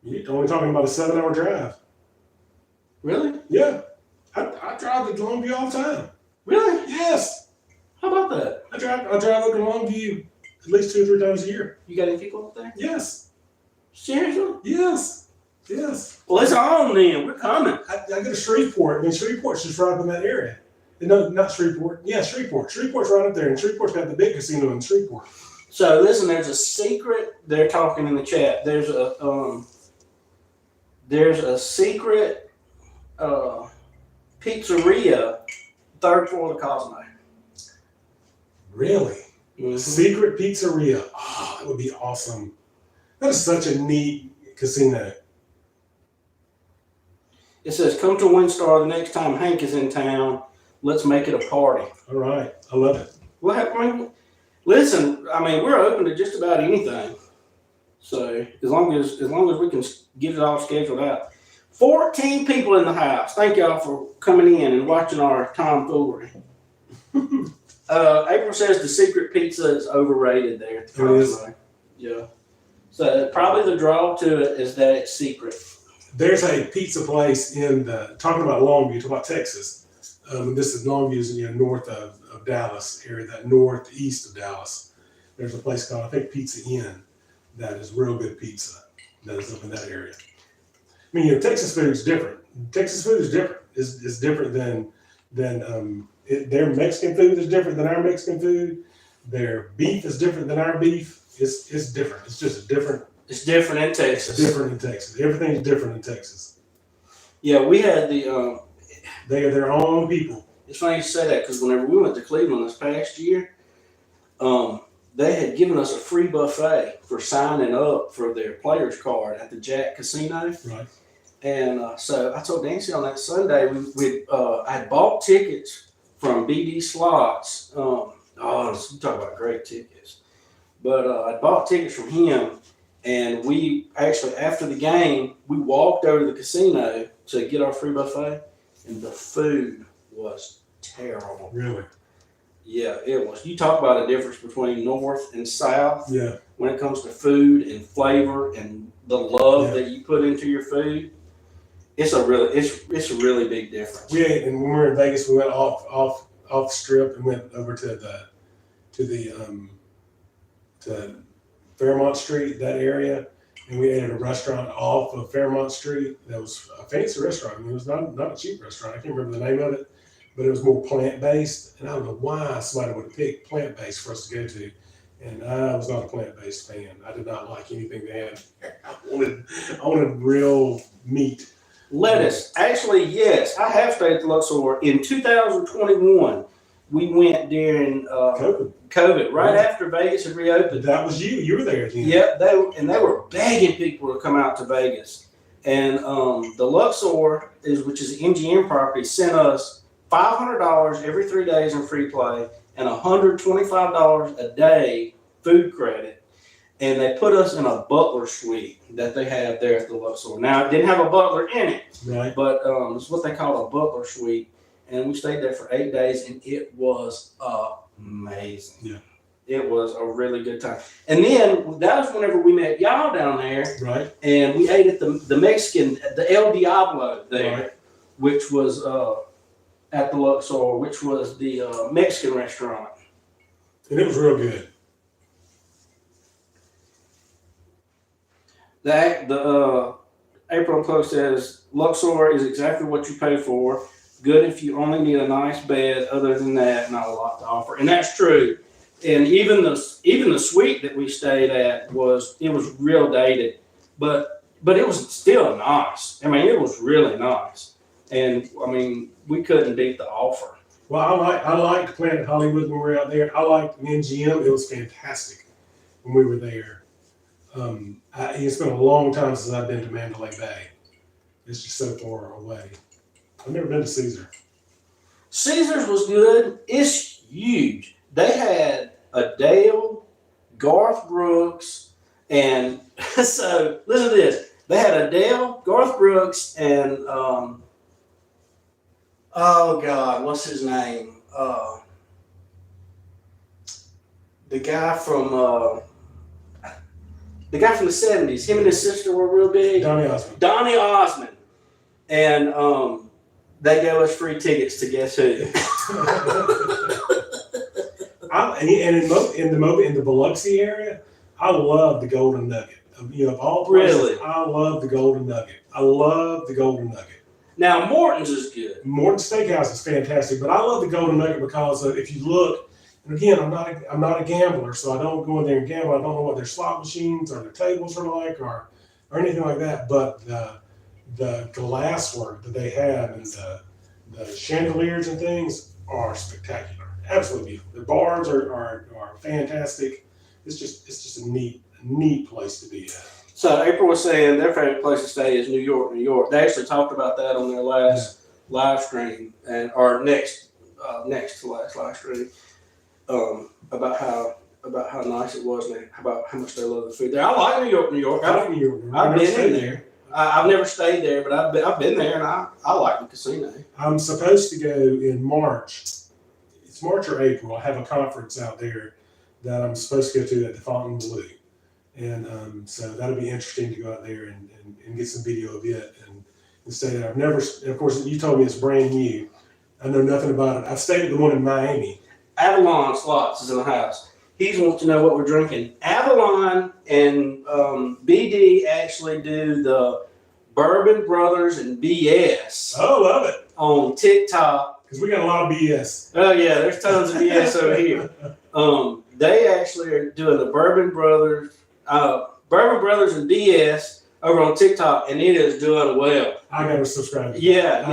S2: You're only talking about a 7-hour drive.
S1: Really?
S2: Yeah, I drive to Longview all the time.
S1: Really?
S2: Yes,
S1: How about that?
S2: I drive up to Longview at least 2 or 3 times a year.
S1: You got any people up there?
S2: Yes,
S1: Seriously?
S2: yes, yes.
S1: Well, it's on then. We're coming.
S2: I go to Shreveport. I mean, Shreveport's just right up in that area. No, not Shreveport. Yeah, Shreveport. Shreveport's right up there, and Shreveport's got the big casino in Shreveport.
S1: So listen, there's a secret. They're talking in the chat. There's a secret pizzeria, third floor of the Cosmo.
S2: Really?
S1: Mm-hmm.
S2: Secret pizzeria. Oh, that would be awesome. That is such a neat casino.
S1: It says, "Come to Windstar the next time Hank is in town. Let's make it a party."
S2: All right, I love it.
S1: Listen, I mean, we're open to just about anything. So as long as we can get it all scheduled out. 14 people in the house. Thank y'all for coming in and watching our tomfoolery. April says the secret pizza is overrated there. At the
S2: It is.
S1: Costco. Yeah. So probably the draw to it is that it's secret.
S2: There's a pizza place talking about Longview, talking about Texas. This is Longview's, north of Dallas area, that northeast of Dallas. There's a place called, I think, Pizza Inn that is real good pizza that is up in that area. I mean, Texas food is different. Texas food is different. It's different than their Mexican food is different than our Mexican food. Their beef is different than our beef. It's different. It's just a different.
S1: It's different in Texas.
S2: Different in Texas. Everything's different in Texas.
S1: Yeah, we had the.
S2: They are their own people.
S1: It's funny you say that because whenever we went to Cleveland this past year, they had given us a free buffet for signing up for their players card at the Jack Casino.
S2: Right.
S1: And so I told Nancy on that Sunday, I had bought tickets from BD Slots. You talk about great tickets. But I bought tickets from him, and we actually, after the game, we walked over to the casino to get our free buffet, and the food was terrible.
S2: Really?
S1: Yeah, it was. You talk about a difference between North and South.
S2: Yeah.
S1: When it comes to food and flavor and the love that you put into your food. It's a really big difference.
S2: We ate, and when we were in Vegas, we went off strip and went over to Fairmont Street, that area, and we ate at a restaurant off of Fairmont Street. That was a fancy restaurant. I mean, it was not a cheap restaurant. I can't remember the name of it, but it was more plant-based. And I don't know why somebody would have picked plant-based for us to go to. And I was not a plant-based fan. I did not like anything they had. I wanted real meat.
S1: Lettuce. Actually, yes, I have stayed at the Luxor. In 2021, we went during COVID, right after Vegas had reopened.
S2: That was you. You were there then.
S1: Yep, they were begging people to come out to Vegas. And the Luxor, which is an MGM property, sent us $500 every 3 days in free play and $125 a day food credit. And they put us in a butler suite that they have there at the Luxor. Now, it didn't have a butler in it,
S2: right?
S1: But it's what they call a butler suite. And we stayed there for 8 days, and it was amazing.
S2: Yeah.
S1: It was a really good time. And then that was whenever we met y'all down there.
S2: Right.
S1: And we ate at the Mexican, the El Diablo there,
S2: right.
S1: Which was at the Luxor, which was the Mexican restaurant.
S2: And it was real good.
S1: The April Post says Luxor is exactly what you pay for. Good if you only need a nice bed. Other than that, not a lot to offer, and that's true. And even the suite that we stayed at was real dated, but it was still nice. I mean, it was really nice, and I mean, we couldn't beat the offer.
S2: Well, I liked Planet Hollywood when we were out there. I liked MGM. It was fantastic. when we were there. It's been a long time since I've been to Mandalay Bay. It's just so far away. I've never been to Caesar.
S1: Caesar's was good. It's huge. They had Adele, Garth Brooks, and so listen to this. They had Adele, Garth Brooks, and oh God, what's his name? The guy from the '70s. Him and his sister were real big. Donny Osmond. And they gave us free tickets to guess who.
S2: In the Biloxi area, I love the Golden Nugget. Of all places,
S1: Really?
S2: I love the Golden Nugget. I love the Golden Nugget.
S1: Now Morton's is good.
S2: Morton's Steakhouse is fantastic, but I love the Golden Nugget because if you look, and again, I'm not a gambler, so I don't go in there and gamble. I don't know what their slot machines or their tables are like or anything like that. But the glasswork that they have and the chandeliers and things are spectacular. Absolutely beautiful. The bars are fantastic. It's just a neat place to be at.
S1: So April was saying their favorite place to stay is New York, New York. They actually talked about that on their last live stream or next to last live stream about how nice it was and about how much they love the food there. I like New York, New York.
S2: I like New York.
S1: I've been in there. I've never stayed there, but I've been there and I like the casino.
S2: I'm supposed to go in March. It's March or April. I have a conference out there that I'm supposed to go to at the Fontainebleau. And so that'll be interesting to go out there and get some video of it and stay there. I've never, of course, you told me it's brand new. I know nothing about it. I've stayed at the one in Miami.
S1: Avalon Slots is in the house. He wants to know what we're drinking. Avalon and BD actually do the Bourbon Brothers and BS.
S2: Oh, love it.
S1: On TikTok.
S2: Because we got a lot of BS.
S1: Oh, yeah, there's tons of BS over here. They actually are doing the Bourbon Brothers and BS over on TikTok, and it is doing well.
S2: I got to subscribe to that.
S1: Yeah.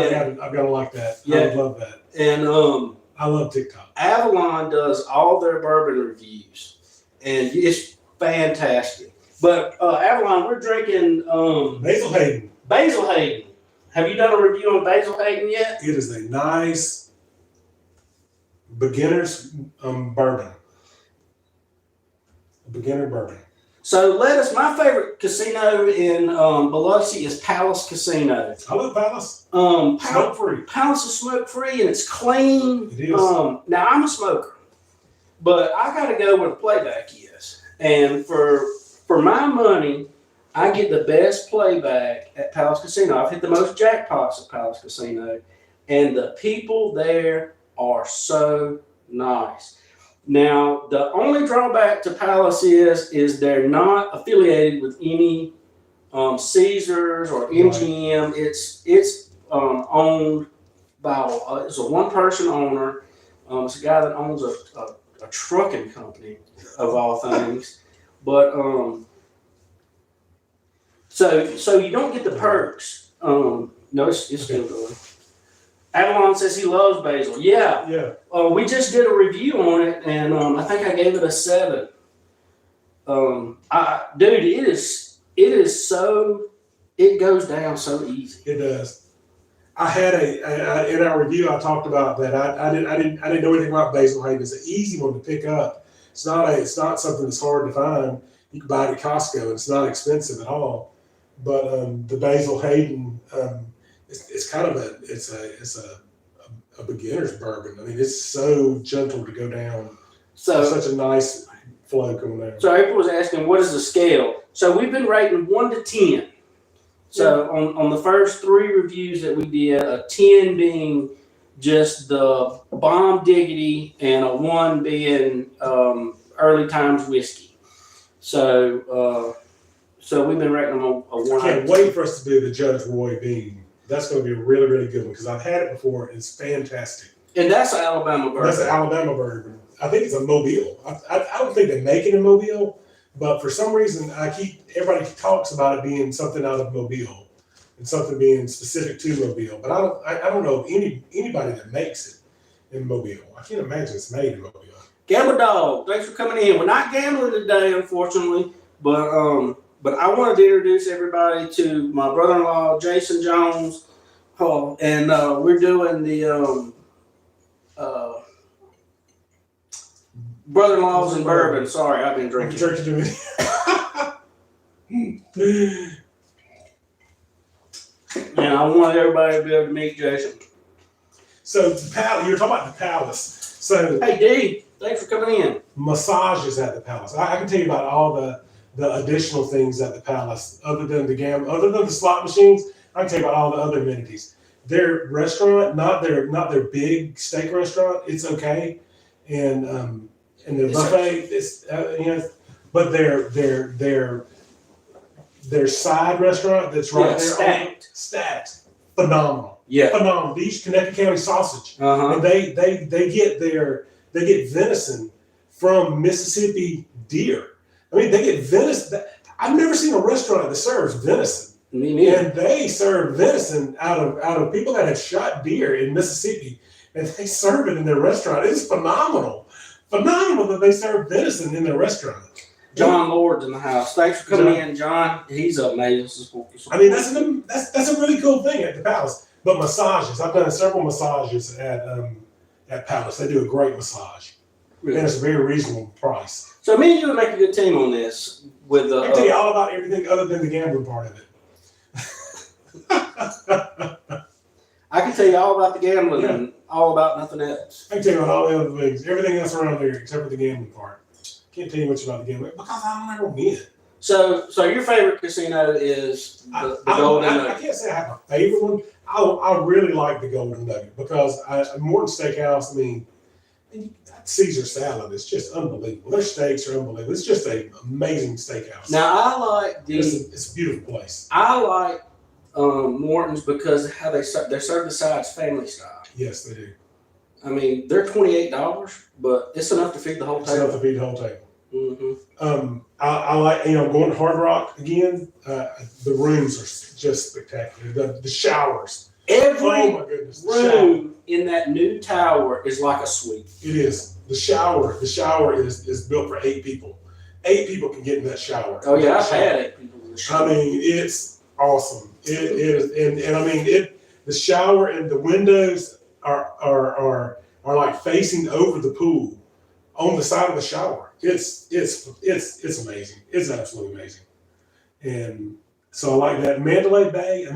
S2: I've got to like that.
S1: Yeah.
S2: I would love that.
S1: And
S2: I love TikTok.
S1: Avalon does all their bourbon reviews, and it's fantastic. But Avalon, we're drinking
S2: Basil Hayden.
S1: Basil Hayden. Have you done a review on Basil Hayden yet?
S2: It is a nice beginner's bourbon. A beginner bourbon.
S1: So my favorite casino in Biloxi is Palace Casino.
S2: I love Palace.
S1: Smoke
S2: free.
S1: Palace is smoke free and it's clean.
S2: It is.
S1: Now I'm a smoker, but I got to go where the playback is. And for my money, I get the best playback at Palace Casino. I've hit the most jackpots at Palace Casino, and the people there are so nice. Now, the only drawback to Palace is they're not affiliated with any Caesars or MGM. Right. It's owned by it's a one-person owner. It's a guy that owns a trucking company of all things. But so you don't get the perks. No, it's still going. Avalon says he loves basil. Yeah. We just did a review on it, and I think I gave it a 7. Dude, it goes down so easy.
S2: It does. I had in our review I talked about that. I didn't know anything about Basil Hayden. It's an easy one to pick up. It's not something that's hard to find. You can buy it at Costco, and it's not expensive at all. But the Basil Hayden. It's kind of a beginner's bourbon. I mean, it's so gentle to go down. So it's such a nice flow coming down.
S1: So April was asking, what is the scale? So we've been rating 1 to 10. So on the first 3 reviews that we did, a 10 being just the bomb diggity, and a 1 being early times whiskey. So we've been rating them a 1.
S2: I can't wait for us to do the Judge Roy Bean. That's going to be a really, really good one because I've had it before. It's fantastic.
S1: And that's an Alabama bourbon.
S2: That's an Alabama bourbon. I think it's a Mobile. I don't think they make it in Mobile, but for some reason, everybody talks about it being something out of Mobile and something being specific to Mobile. But I don't know of anybody that makes it in Mobile. I can't imagine it's made in Mobile.
S1: Gamble Dog, thanks for coming in. We're not gambling today, unfortunately, but I wanted to introduce everybody to my brother-in-law, Jason Jones. Oh, and we're doing the brother-in-laws and bourbon. Sorry, I've been drinking. And I want everybody to be able to meet Jason.
S2: So the palace, you're talking about the palace. So
S1: hey D, thanks for coming in.
S2: Massages at the palace. I can tell you about all the additional things at the palace, other than the slot machines. I can tell you about all the other amenities. Their restaurant, not their big steak restaurant. It's okay, and their buffet is but their side restaurant that's right there stacked, phenomenal.
S1: Yeah,
S2: phenomenal. They use Connecticut County sausage, and they get venison from Mississippi deer. I mean, they get venison. I've never seen a restaurant that serves venison.
S1: Me neither.
S2: And they serve venison out of people that have shot deer in Mississippi, and they serve it in their restaurant. It's phenomenal. Phenomenal that they serve venison in their restaurant.
S1: John Lord's in the house. Thanks for coming in, John. He's amazing.
S2: I mean, that's a really cool thing at the palace. But massages, I've done several massages at Palace. They do a great massage, really? And it's a very reasonable price.
S1: So me and you would make a good team on this. With
S2: I can tell you all about everything other than the gambling part of it.
S1: I can tell you all about the gambling and all about nothing else.
S2: I can tell you about all the other things, everything else around there except for the gambling part. Can't tell you much about the gambling because I don't ever win.
S1: So your favorite casino is the Golden Nugget.
S2: I can't say I have a favorite one. I really like the Golden Nugget because Morton Steakhouse. I mean, Caesar salad is just unbelievable. Their steaks are unbelievable. It's just an amazing steakhouse.
S1: Now I like
S2: it's a beautiful place.
S1: I like Morton's because how they serve the sides family style.
S2: Yes, they do.
S1: I mean, they're $28, but it's enough to feed the whole table.
S2: It's enough to feed the whole table.
S1: Mm-hmm.
S2: I like, going to Hard Rock again. The rooms are just spectacular. The showers.
S1: Every
S2: my goodness,
S1: room in that new tower is like a suite.
S2: It is. The shower is built for 8 people. 8 people can get in that shower.
S1: Oh yeah, I've had 8 people in the shower.
S2: I mean, it's awesome. It is, and I mean the shower and the windows are like facing over the pool on the side of the shower. It's amazing. It's absolutely amazing. And so I like that. Mandalay Bay,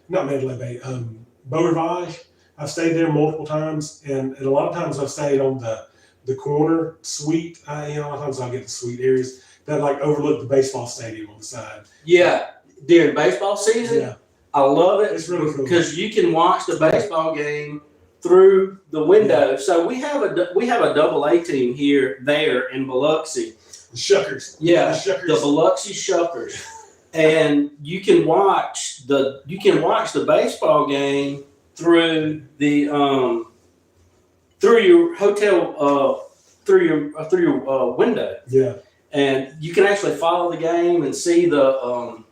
S2: not Mandalay Bay, Beau Rivage. I've stayed there multiple times, and a lot of times I've stayed on the corner suite. A lot of times I'll get the suite areas that like overlook the baseball stadium on the side.
S1: Yeah, during baseball season,
S2: yeah.
S1: I love it.
S2: It's really cool
S1: because you can watch the baseball game through the window. Yeah. So we have a double-A team there in Biloxi.
S2: The Shuckers.
S1: Yeah, the Biloxi Shuckers. And you can watch the baseball game through the through your hotel through your window.
S2: Yeah.
S1: And you can actually follow the game and see the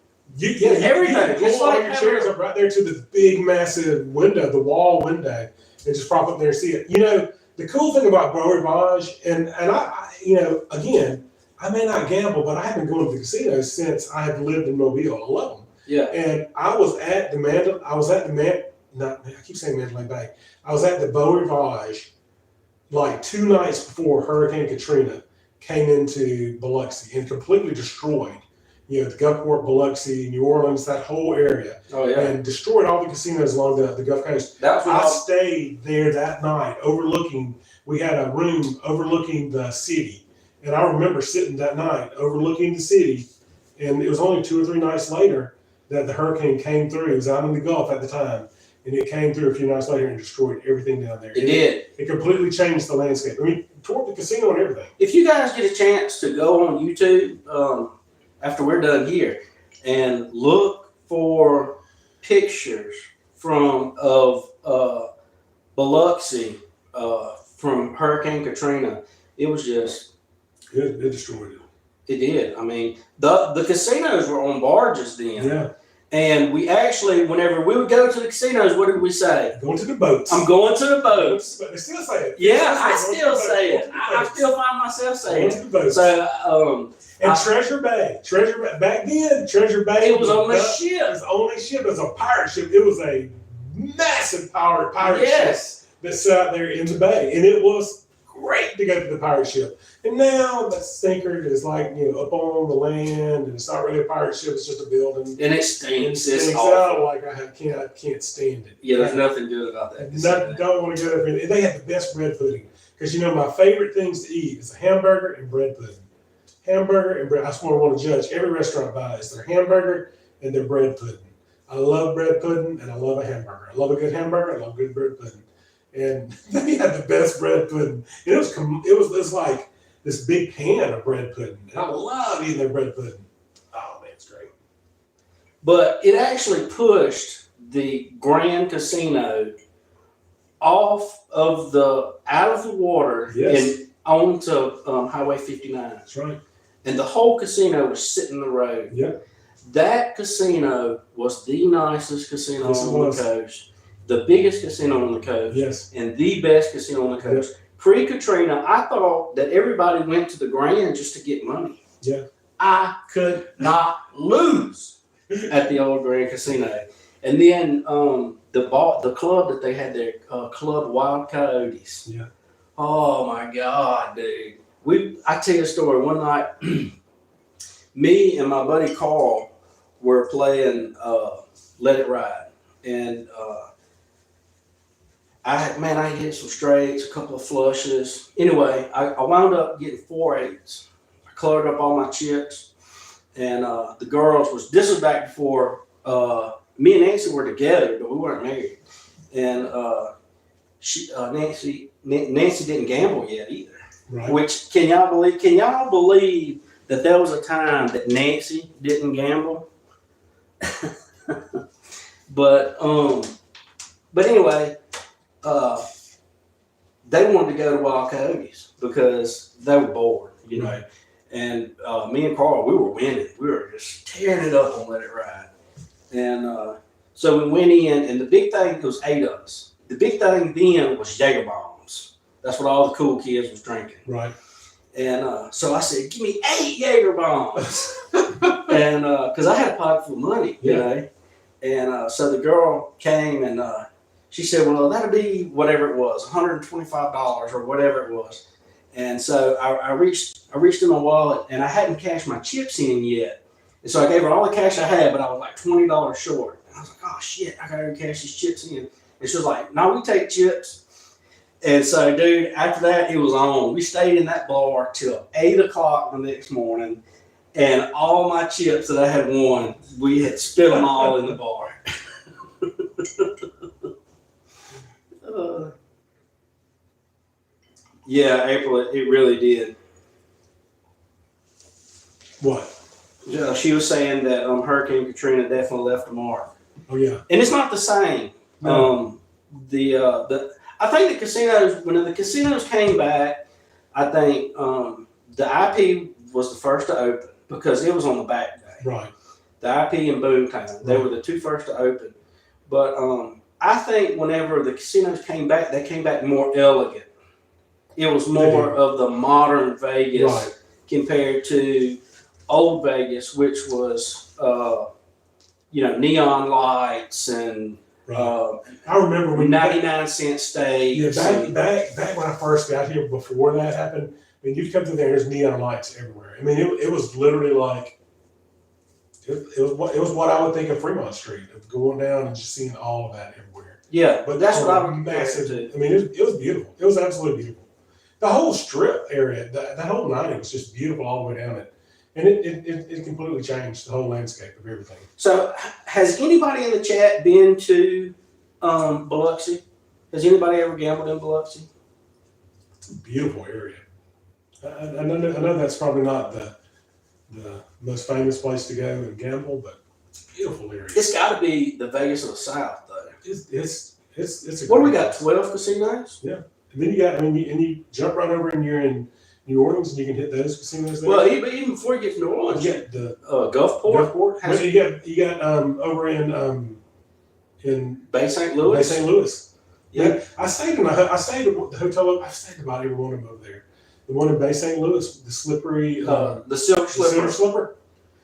S1: everything.
S2: It's like your chairs up right there to the big massive window, the wall window, and just prop up there and see it. The cool thing about Beau Rivage, and I again, I may not gamble, but I have been going to the casinos since I have lived in Mobile. I love them.
S1: Yeah.
S2: And I was at the Mandalay Bay. I was at the Beau Rivage like 2 nights before Hurricane Katrina came into Biloxi and completely destroyed, the Gulfport, Biloxi, New Orleans, that whole area.
S1: Oh yeah.
S2: And destroyed all the casinos along the Gulf Coast. I stayed there that night we had a room overlooking the city. And I remember sitting that night overlooking the city, and it was only 2 or 3 nights later that the hurricane came through. It was out in the Gulf at the time, and it came through a few nights later and destroyed everything down there.
S1: It did.
S2: It completely changed the landscape. Toward the casino and everything.
S1: If you guys get a chance to go on YouTube after we're done here and look for pictures of Biloxi from Hurricane Katrina, it was just.
S2: It destroyed it.
S1: It did. The casinos were on barges then.
S2: Yeah.
S1: And we actually, whenever we would go to the casinos, what did we say?
S2: Going to the boats.
S1: I'm going to the boats.
S2: But they still say it.
S1: Yeah, I still say it. I still find myself saying
S2: Going to the boats.
S1: So,
S2: and Treasure Bay. Back then, Treasure Bay.
S1: It was on the ship.
S2: It was the only ship. It was a pirate ship. It was a massive pirate ship that sat there in the bay. And it was great to go to the pirate ship. And now the stinker is like, up on the land, and it's not really a pirate ship, it's just a building.
S1: And it stinks. It's
S2: awful. I can't stand it.
S1: Yeah, there's nothing good about that.
S2: Don't want to go there. They have the best bread pudding. Because my favorite things to eat is a hamburger and bread pudding. Hamburger and bread. I swear I want to judge every restaurant by is their hamburger and their bread pudding. I love bread pudding and I love a hamburger. I love a good hamburger. I love good bread pudding. And they had the best bread pudding. It was like this big pan of bread pudding. And I love eating their bread pudding. Oh man, it's great.
S1: But it actually pushed the Grand Casino out of the water and onto Highway 59.
S2: That's right.
S1: And the whole casino was sitting in the road.
S2: Yeah.
S1: That casino was the nicest casino on the coast, the biggest casino on the coast, and the best casino on the coast.
S2: Yeah.
S1: Pre-Katrina, I thought that everybody went to the Grand just to get money.
S2: Yeah.
S1: I could not lose at the old Grand Casino. And then the club that they had there, Club Wild Coyotes.
S2: Yeah.
S1: Oh my God, dude. I tell you a story. One night, me and my buddy Carl were playing Let It Ride. And I hit some straights, a couple of flushes. Anyway, I wound up getting 4 8s. I colored up all my chips. And the girls this was back before me and Nancy were together, but we weren't married. And Nancy didn't gamble yet either.
S2: Right.
S1: Which can y'all believe that there was a time that Nancy didn't gamble? But anyway, they wanted to go to Wild Coyotes because they were bored,
S2: Right.
S1: And me and Carl, we were winning. We were just tearing it up on Let It Ride. And so we went in, and the big thing was 8 of us. The big thing then was Jaeger bombs. That's what all the cool kids was drinking.
S2: Right.
S1: And so I said, give me 8 Jaeger bombs. And because I had a pocket full of money, you know. And so the girl came and she said, well, that'll be whatever it was, $125 or whatever it was. And so I reached in my wallet, and I hadn't cashed my chips in yet. And so I gave her all the cash I had, but I was like $20 short. And I was like, oh shit, I gotta cash these chips in. And she was like, no, we take chips. And so, dude, after that, it was on. We stayed in that bar till 8 o'clock the next morning, and all my chips that I had won, we had spit them all in the bar. Yeah, April, it really did.
S2: What?
S1: Yeah, she was saying that Hurricane Katrina definitely left a mark.
S2: Oh yeah.
S1: And it's not the same.
S2: No.
S1: I think the casinos, when the casinos came back, I think the IP was the first to open because it was on the back day.
S2: Right.
S1: The IP and Boomtown, they were the two first to open. But I think whenever the casinos came back, they came back more elegant. It was more of the modern Vegas compared to old Vegas, which was neon lights and
S2: I remember when
S1: 99-cent steaks.
S2: Yeah, back when I first got here, before that happened, I mean, you'd come through there, there's neon lights everywhere. I mean, it was literally like it was what I would think of Fremont Street, of going down and just seeing all of that everywhere.
S1: Yeah, but that's what I would
S2: massive.
S1: to.
S2: I mean, it was beautiful. It was absolutely beautiful. The whole strip area, that whole 90 was just beautiful all the way down it. And it completely changed the whole landscape of everything.
S1: So, has anybody in the chat been to Biloxi? Has anybody ever gambled in Biloxi?
S2: It's a beautiful area. I know that's probably not the most famous place to go and gamble, but it's a beautiful area.
S1: It's got to be the Vegas of the South, though.
S2: It's a
S1: what do we got? 12 casinos?
S2: Yeah. And then you got, and you jump right over and you're in New Orleans, and you can hit those casinos there.
S1: Well, even before you get to New Orleans,
S2: you get the
S1: Gulfport,
S2: Gulfport. You got over in
S1: Bay St. Louis.
S2: Bay St. Louis.
S1: Yeah.
S2: I stayed at the hotel. I stayed about every one of them over there. The one in Bay St. Louis, the slippery,
S1: the Silver Slipper.
S2: Silver Slipper.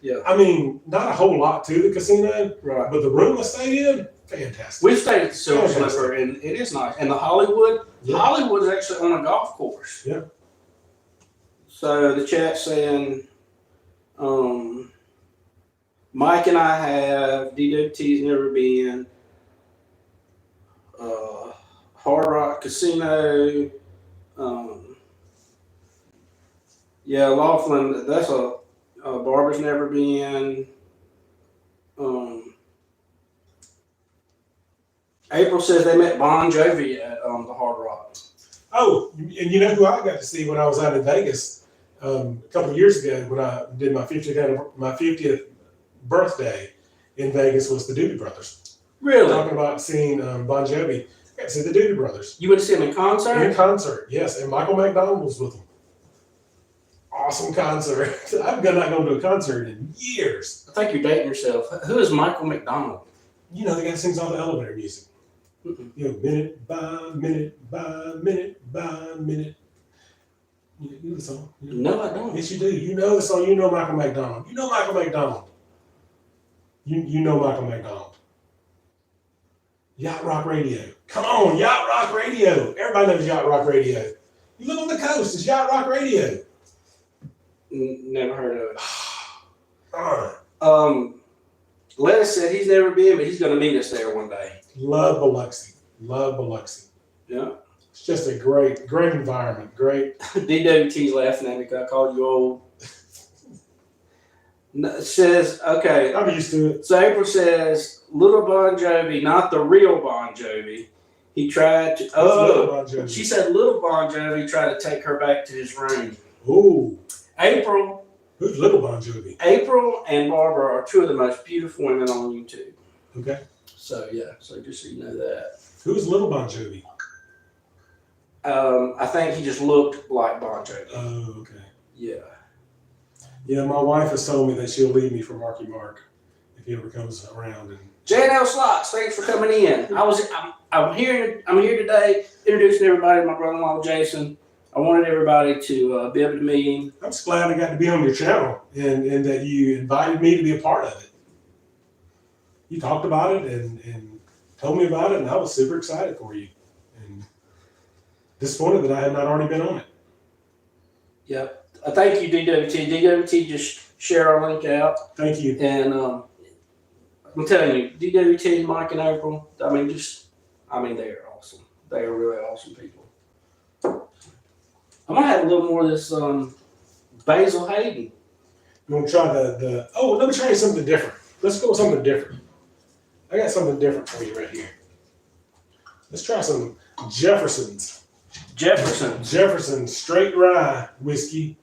S1: Yeah.
S2: I mean, not a whole lot to the casino,
S1: Right.
S2: but the room I stayed in, fantastic.
S1: We stayed at the Silver Slipper, and it is nice. And the Hollywood, Hollywood is actually on a golf course.
S2: Yeah.
S1: So the chat's saying, Mike and I have, DWT's never been, Hard Rock Casino, yeah, Laughlin, that's Barbara's never been. April says they met Bon Jovi at the Hard Rock.
S2: Oh, and you know who I got to see when I was out in Vegas a couple of years ago when I did my 50th birthday in Vegas was the Doobie Brothers.
S1: Really?
S2: Talking about seeing Bon Jovi. I got to see the Doobie Brothers.
S1: You went to see them in concert?
S2: In concert, yes. And Michael McDonald was with them. Awesome concert. I've not gone to a concert in years.
S1: I think you're dating yourself. Who is Michael McDonald?
S2: You know, the guy that sings all the elevator music.
S1: Mm-mm.
S2: You know, minute by minute by minute by minute. You know the song?
S1: No, I don't.
S2: Yes, you do. You know the song. You know Michael McDonald. You know Michael McDonald. You know Michael McDonald. Yacht Rock Radio. Come on, Yacht Rock Radio. Everybody knows Yacht Rock Radio. You live on the coast. It's Yacht Rock Radio.
S1: Never heard of it.
S2: All right.
S1: Lettuce said he's never been, but he's going to meet us there one day.
S2: Love Biloxi. Love Biloxi.
S1: Yeah.
S2: It's just a great environment. Great.
S1: DWT's laughing at me because I called you old. Says, okay.
S2: I'm used to it.
S1: So April says, little Bon Jovi, not the real Bon Jovi. He tried to.
S2: Little Bon Jovi.
S1: She said little Bon Jovi tried to take her back to his room.
S2: Ooh.
S1: April.
S2: Who's Little Bon Jovi?
S1: April and Barbara are two of the most beautiful women on YouTube.
S2: Okay.
S1: So yeah, so just so you know that.
S2: Who's Little Bon Jovi?
S1: I think he just looked like Bon Jovi.
S2: Oh, okay.
S1: Yeah.
S2: Yeah, my wife has told me that she'll leave me for Marky Mark if he ever comes around. And
S1: J&L Slots, thanks for coming in. I'm here today introducing everybody to my brother-in-law Jason. I wanted everybody to be able to meet him.
S2: I'm just glad I got to be on your channel and that you invited me to be a part of it. You talked about it and told me about it, and I was super excited for you. And disappointed that I had not already been on it.
S1: Yep. Thank you, DWT. DWT just share our link out.
S2: Thank you.
S1: And I'm telling you, DWT, Mike, and April, they are awesome. They are really awesome people. I'm going to have a little more of this Basil Hayden.
S2: You want to try let me try you something different. Let's go with something different. I got something different for you right here. Let's try some Jefferson's straight rye whiskey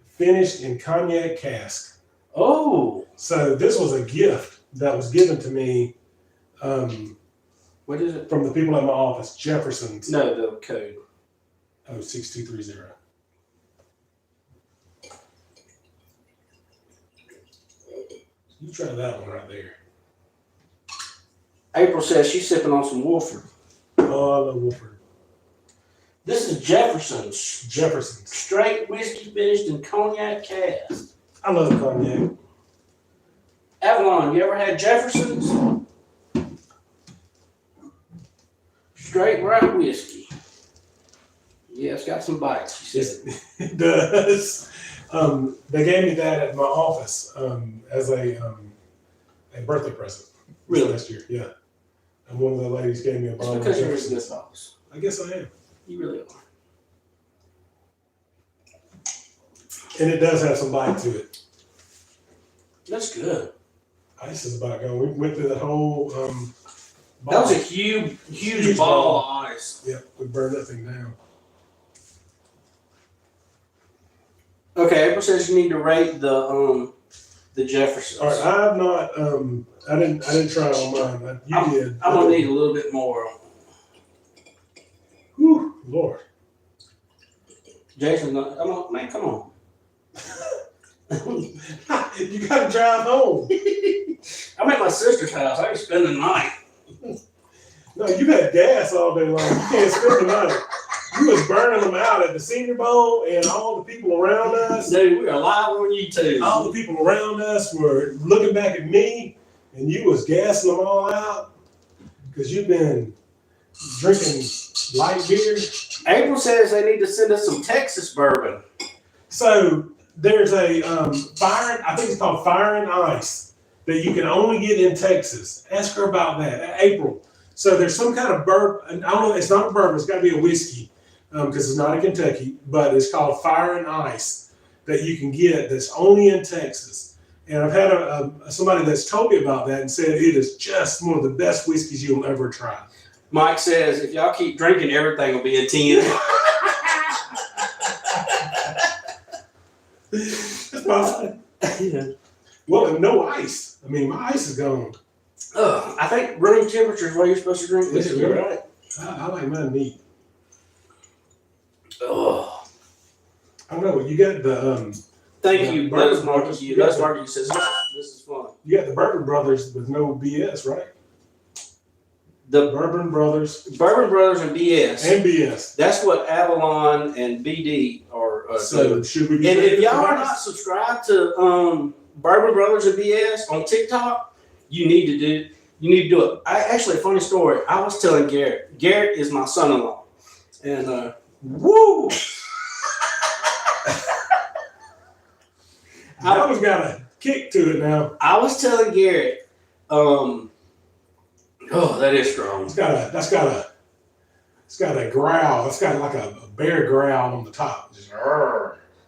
S2: finished in cognac cask.
S1: Oh.
S2: So this was a gift that was given to me
S1: What is it?
S2: from the people at my office, Jefferson's.
S1: No, the code.
S2: 6230. You try that one right there.
S1: April says she's sipping on some Wolford.
S2: Oh, I love Wolford.
S1: This is Jefferson's.
S2: Jefferson's.
S1: Straight whiskey finished in cognac cask.
S2: I love cognac.
S1: Avalon, you ever had Jefferson's? Straight rye whiskey. Yeah, it's got some bites, she said.
S2: It does. They gave me that at my office as a birthday present.
S1: Really?
S2: Last year, yeah. And one of the ladies gave me a
S1: It's
S2: bottle of
S1: because you're a
S2: Jefferson's.
S1: good boss.
S2: I guess I am.
S1: You really are.
S2: And it does have some bite to it.
S1: That's good.
S2: Ice is about gone. We went through the whole
S1: That was a huge ball of ice.
S2: Yep, we burned that thing down.
S1: Okay, April says you need to rate the Jeffersons.
S2: All right, I've not. I didn't try it on mine. You did.
S1: I'm gonna need a little bit more.
S2: Whew, Lord.
S1: Jason's not. Come on, man. Come on.
S2: You got to drive home.
S1: I'm at my sister's house. I can spend the night.
S2: No, you had gas all day long. You can't spend the night. You was burning them out at the Senior Bowl, and all the people around us.
S1: Dude, we are live on YouTube.
S2: All the people around us were looking back at me, and you was gassing them all out because you've been drinking light beer.
S1: April says they need to send us some Texas bourbon.
S2: So there's a fire. I think it's called Fire and Ice that you can only get in Texas. Ask her about that, April. So there's some kind of bourbon. I don't know. It's not a bourbon. It's got to be a whiskey because it's not in Kentucky. But it's called Fire and Ice that you can get. That's only in Texas. And I've had somebody that's told me about that and said it is just one of the best whiskeys you'll ever try.
S1: Mike says if y'all keep drinking, everything will be a 10.
S2: That's fine.
S1: Yeah.
S2: Well, and no ice. I mean, my ice is gone.
S1: I think room temperature is what you're supposed to drink.
S2: Is it really?
S1: Right?
S2: I like mine neat.
S1: Oh.
S2: I don't know. You got the
S1: Thank you,
S2: Bourbon
S1: Les
S2: Brothers.
S1: Markey. Les Markey says this is fun.
S2: You got the Bourbon Brothers with no BS, right?
S1: The
S2: Bourbon Brothers
S1: Bourbon Brothers and BS.
S2: and BS.
S1: That's what Avalon and BD are.
S2: So
S1: doing.
S2: should we be?
S1: And if
S2: drinking
S1: y'all are
S2: ice?
S1: not subscribed to Bourbon Brothers and BS on TikTok, you need to do it. Actually, a funny story. I was telling Garrett. Garrett is my son-in-law, and woo.
S2: That one's got a kick to it now.
S1: I was telling Garrett. Oh, that is strong.
S2: It's got a growl. It's got like a bear growl on the top. Just,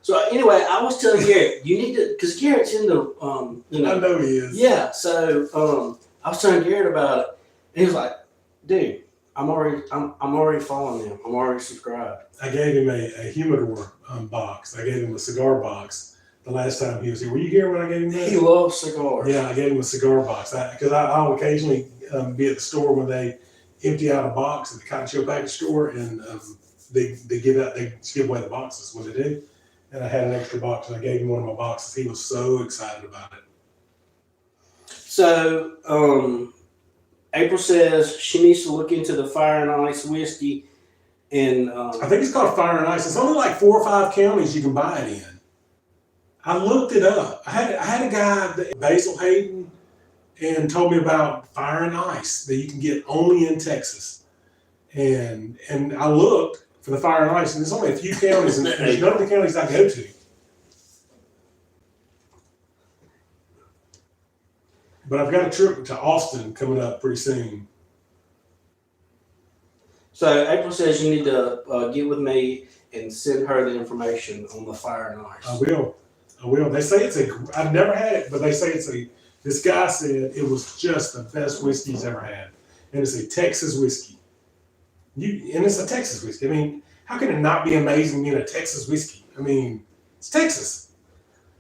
S1: So anyway, I was telling Garrett, you need to, because Garrett's into,
S2: I know he is.
S1: Yeah. So I was telling Garrett about it, and he was like, "Dude, I'm already following him. I'm already subscribed."
S2: I gave him a humidor box. I gave him a cigar box the last time he was here. Were you here when I gave him that?
S1: He loves cigars.
S2: Yeah, I gave him a cigar box because I'll occasionally be at the store when they empty out a box at the cotton show package store, and they give away the boxes when they do. And I had an extra box, and I gave him one of my boxes. He was so excited about it.
S1: So April says she needs to look into the Fire and Ice whiskey, and
S2: I think it's called Fire and Ice. It's only like 4 or 5 counties you can buy it in. I looked it up. I had a guy, Basil Hayden, and told me about Fire and Ice that you can get only in Texas. And I looked for the Fire and Ice, and there's only a few counties, and there's none of the counties I go to. But I've got a trip to Austin coming up pretty soon.
S1: so April says you need to get with me and send her the information on the Fire and Ice.
S2: I will. They say I've never had it, but they say this guy said it was just the best whiskey he's ever had. And it's a Texas whiskey. And it's a Texas whiskey. I mean, how can it not be amazing being a Texas whiskey? I mean, it's Texas.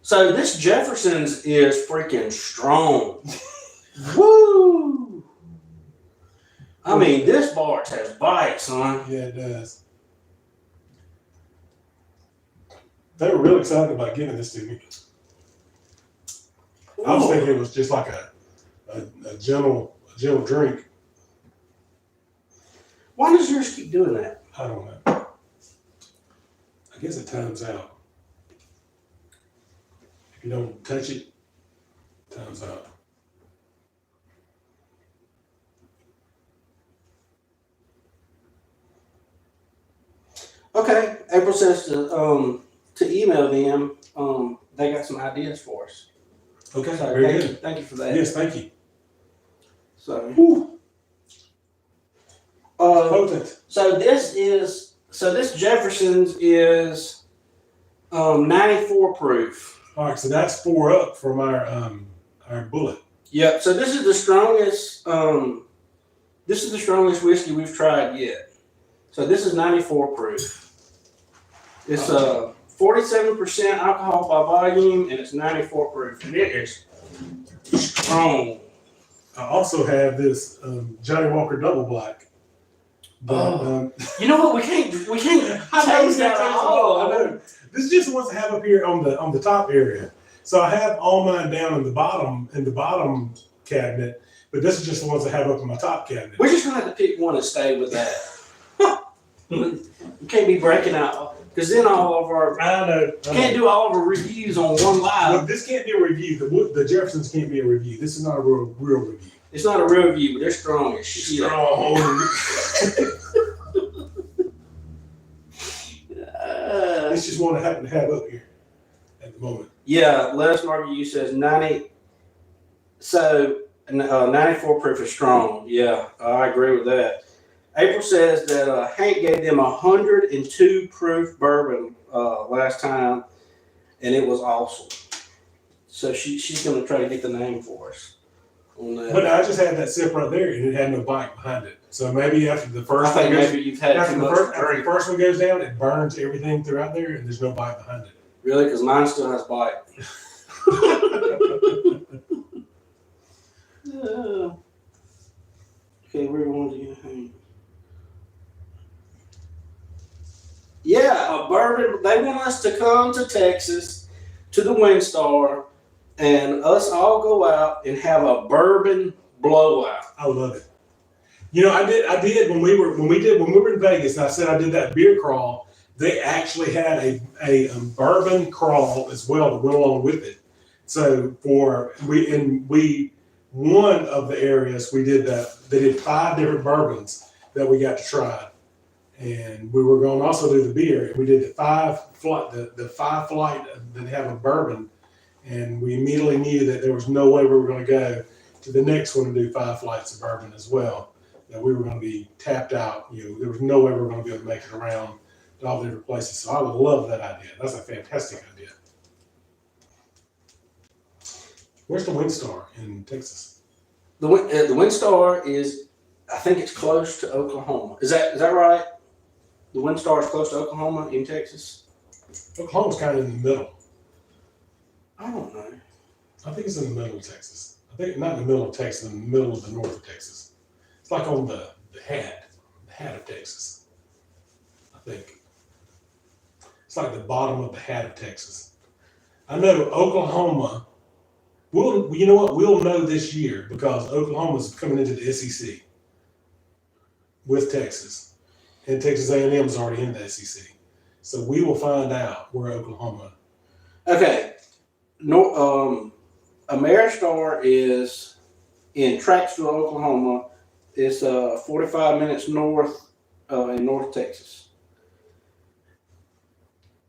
S1: So this Jefferson's is freaking strong. Woo! I mean, this bar has bite, son.
S2: Yeah, it does. They were real excited about giving this to me. I was thinking it was just like a gentle drink.
S1: Why does yours keep doing that?
S2: I don't know. I guess it times out. If you don't touch it, it times out.
S1: Okay, April says to email them. They got some ideas for us.
S2: Okay,
S1: So
S2: very good.
S1: thank you for that.
S2: Yes, thank you.
S1: So,
S2: Whew.
S1: potent. So this Jefferson's is 94 proof.
S2: All right, so that's 4 up from our bullet.
S1: Yep. So this is the strongest. This is the strongest whiskey we've tried yet. So this is 94 proof. It's 47% alcohol by volume, and it's 94 proof, and it is strong.
S2: I also have this Johnny Walker Double Black But,
S1: you know what? We can't
S2: I know,
S1: taste that all.
S2: I know. This is just the ones I have up here on the top area. So I have all mine down in the bottom cabinet, but this is just the ones I have up in my top cabinet.
S1: We're just gonna have to pick one and stay with that. We can't be breaking out, because then all of our
S2: I know.
S1: can't do all of our reviews on one live.
S2: Look, this can't be a review. The Jeffersons can't be a review. This is not a real review.
S1: It's not a real review, but they're strong as shit.
S2: Strong. It's just one I happen to have up here at the moment.
S1: Yeah, let us know. You says 90. So 94 proof is strong. Yeah, I agree with that. April says that Hank gave them 102 proof bourbon last time, and it was awesome. So she's going to try to get the name for us on that.
S2: But I just had that sip right there, and it had no bite behind it. So maybe after the first,
S1: I think maybe you've had too much.
S2: After the first one goes down, it burns everything throughout there, and there's no bite behind it.
S1: Really, because mine still has bite. Okay, where do you want to get hang? Yeah, a bourbon. They want us to come to Texas, to the WinStar, and us all go out and have a bourbon blowout.
S2: I love it. You know, I did when we were in Vegas, and I said I did that beer crawl. They actually had a bourbon crawl as well that went along with it. So one of the areas we did that, they did 5 different bourbons that we got to try. And we were going to also do the beer. And we did the 5 flight that they have a bourbon. And we immediately knew that there was no way we were going to go to the next one and do 5 flights of bourbon as well. That we were going to be tapped out. You know, there was no way we were going to be able to make it around to all the different places. So I would love that idea. That's a fantastic idea. Where's the WinStar in Texas?
S1: The WinStar is, I think it's close to Oklahoma. Is that right? The WinStar is close to Oklahoma in Texas?
S2: Oklahoma's kind of in the middle.
S1: I don't know.
S2: I think it's in the middle of Texas. I think not in the middle of Texas, in the middle of the north of Texas. It's like on the hat of Texas. I think. It's like the bottom of the hat of Texas. I know Oklahoma, you know what? We'll know this year because Oklahoma's coming into the SEC with Texas. And Texas A&M is already in the SEC. So we will find out where Oklahoma.
S1: Okay. Ameristar is in Traxville, Oklahoma. It's 45 minutes north in North Texas.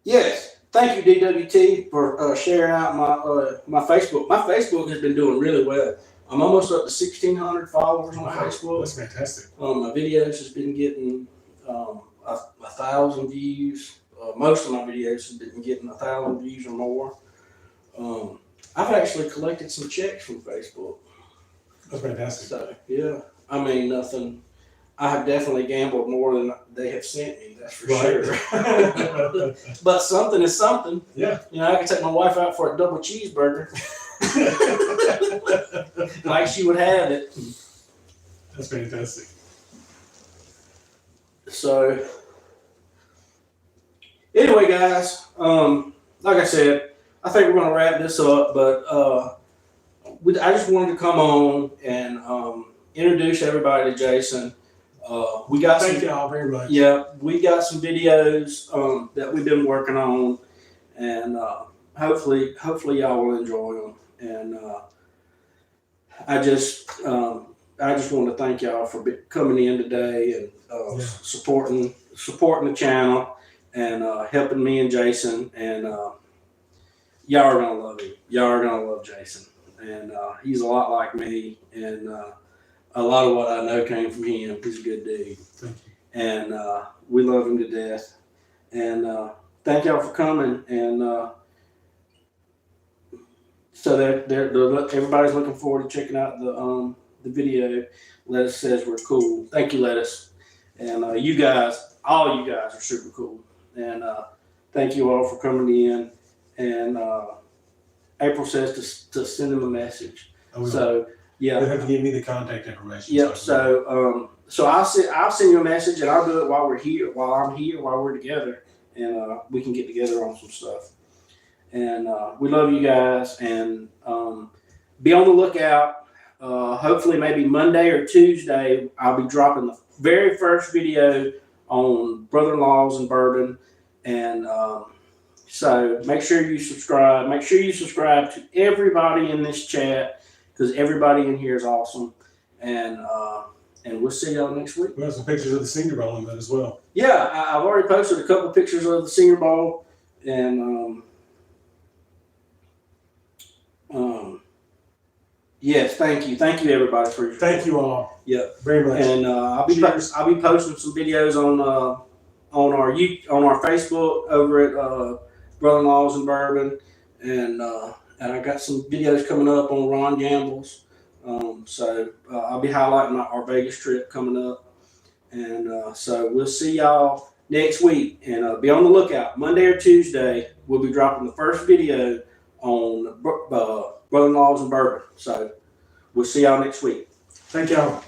S1: Yes. Thank you, DWT, for sharing out my Facebook. My Facebook has been doing really well. I'm almost up to 1,600 followers on Facebook.
S2: That's fantastic.
S1: My videos has been getting 1,000 views. Most of my videos have been getting 1,000 views or more. I've actually collected some checks from Facebook.
S2: That's fantastic.
S1: So yeah, I mean nothing. I have definitely gambled more than they have sent me. That's for sure. But something is something.
S2: Yeah.
S1: You know, I can take my wife out for a double cheeseburger, like she would have it.
S2: That's fantastic.
S1: So, anyway, guys, like I said, I think we're going to wrap this up, but I just wanted to come on and introduce everybody to Jason.
S2: Thank you all very much.
S1: Yeah, we got some videos that we've been working on, and hopefully y'all will enjoy them. And I just want to thank y'all for coming in today and supporting the channel and helping me and Jason. And y'all are gonna love him. Y'all are gonna love Jason. And he's a lot like me, and a lot of what I know came from him. He's a good dude.
S2: Thank you.
S1: And we love him to death. And thank y'all for coming. And so everybody's looking forward to checking out the video. Lettuce says we're cool. Thank you, Lettuce. And all you guys are super cool. And thank you all for coming in. And April says to send him a message. So yeah,
S2: you have to give me the contact information.
S1: Yep. So So I'll send you a message, and I'll do it while we're here, while I'm here, while we're together, and we can get together on some stuff. And we love you guys, and be on the lookout. Hopefully, maybe Monday or Tuesday, I'll be dropping the very first video on brother-in-laws and bourbon, and so make sure you subscribe. Make sure you subscribe to everybody in this chat, because everybody in here is awesome, and we'll see y'all next week.
S2: We have some pictures of the Senior Bowl in that as well.
S1: Yeah, I've already posted a couple of pictures of the Senior Bowl, and yes, thank you everybody for your
S2: Thank you all.
S1: Yeah,
S2: very much.
S1: And I'll be posting some videos on our Facebook over at Brother-in-Laws and Bourbon, and I got some videos coming up on Ron Gamble's. So I'll be highlighting our Vegas trip coming up, and so we'll see y'all next week, and be on the lookout. Monday or Tuesday, we'll be dropping the first video on Brother-in-Laws and Bourbon. So we'll see y'all next week.
S2: Thank y'all.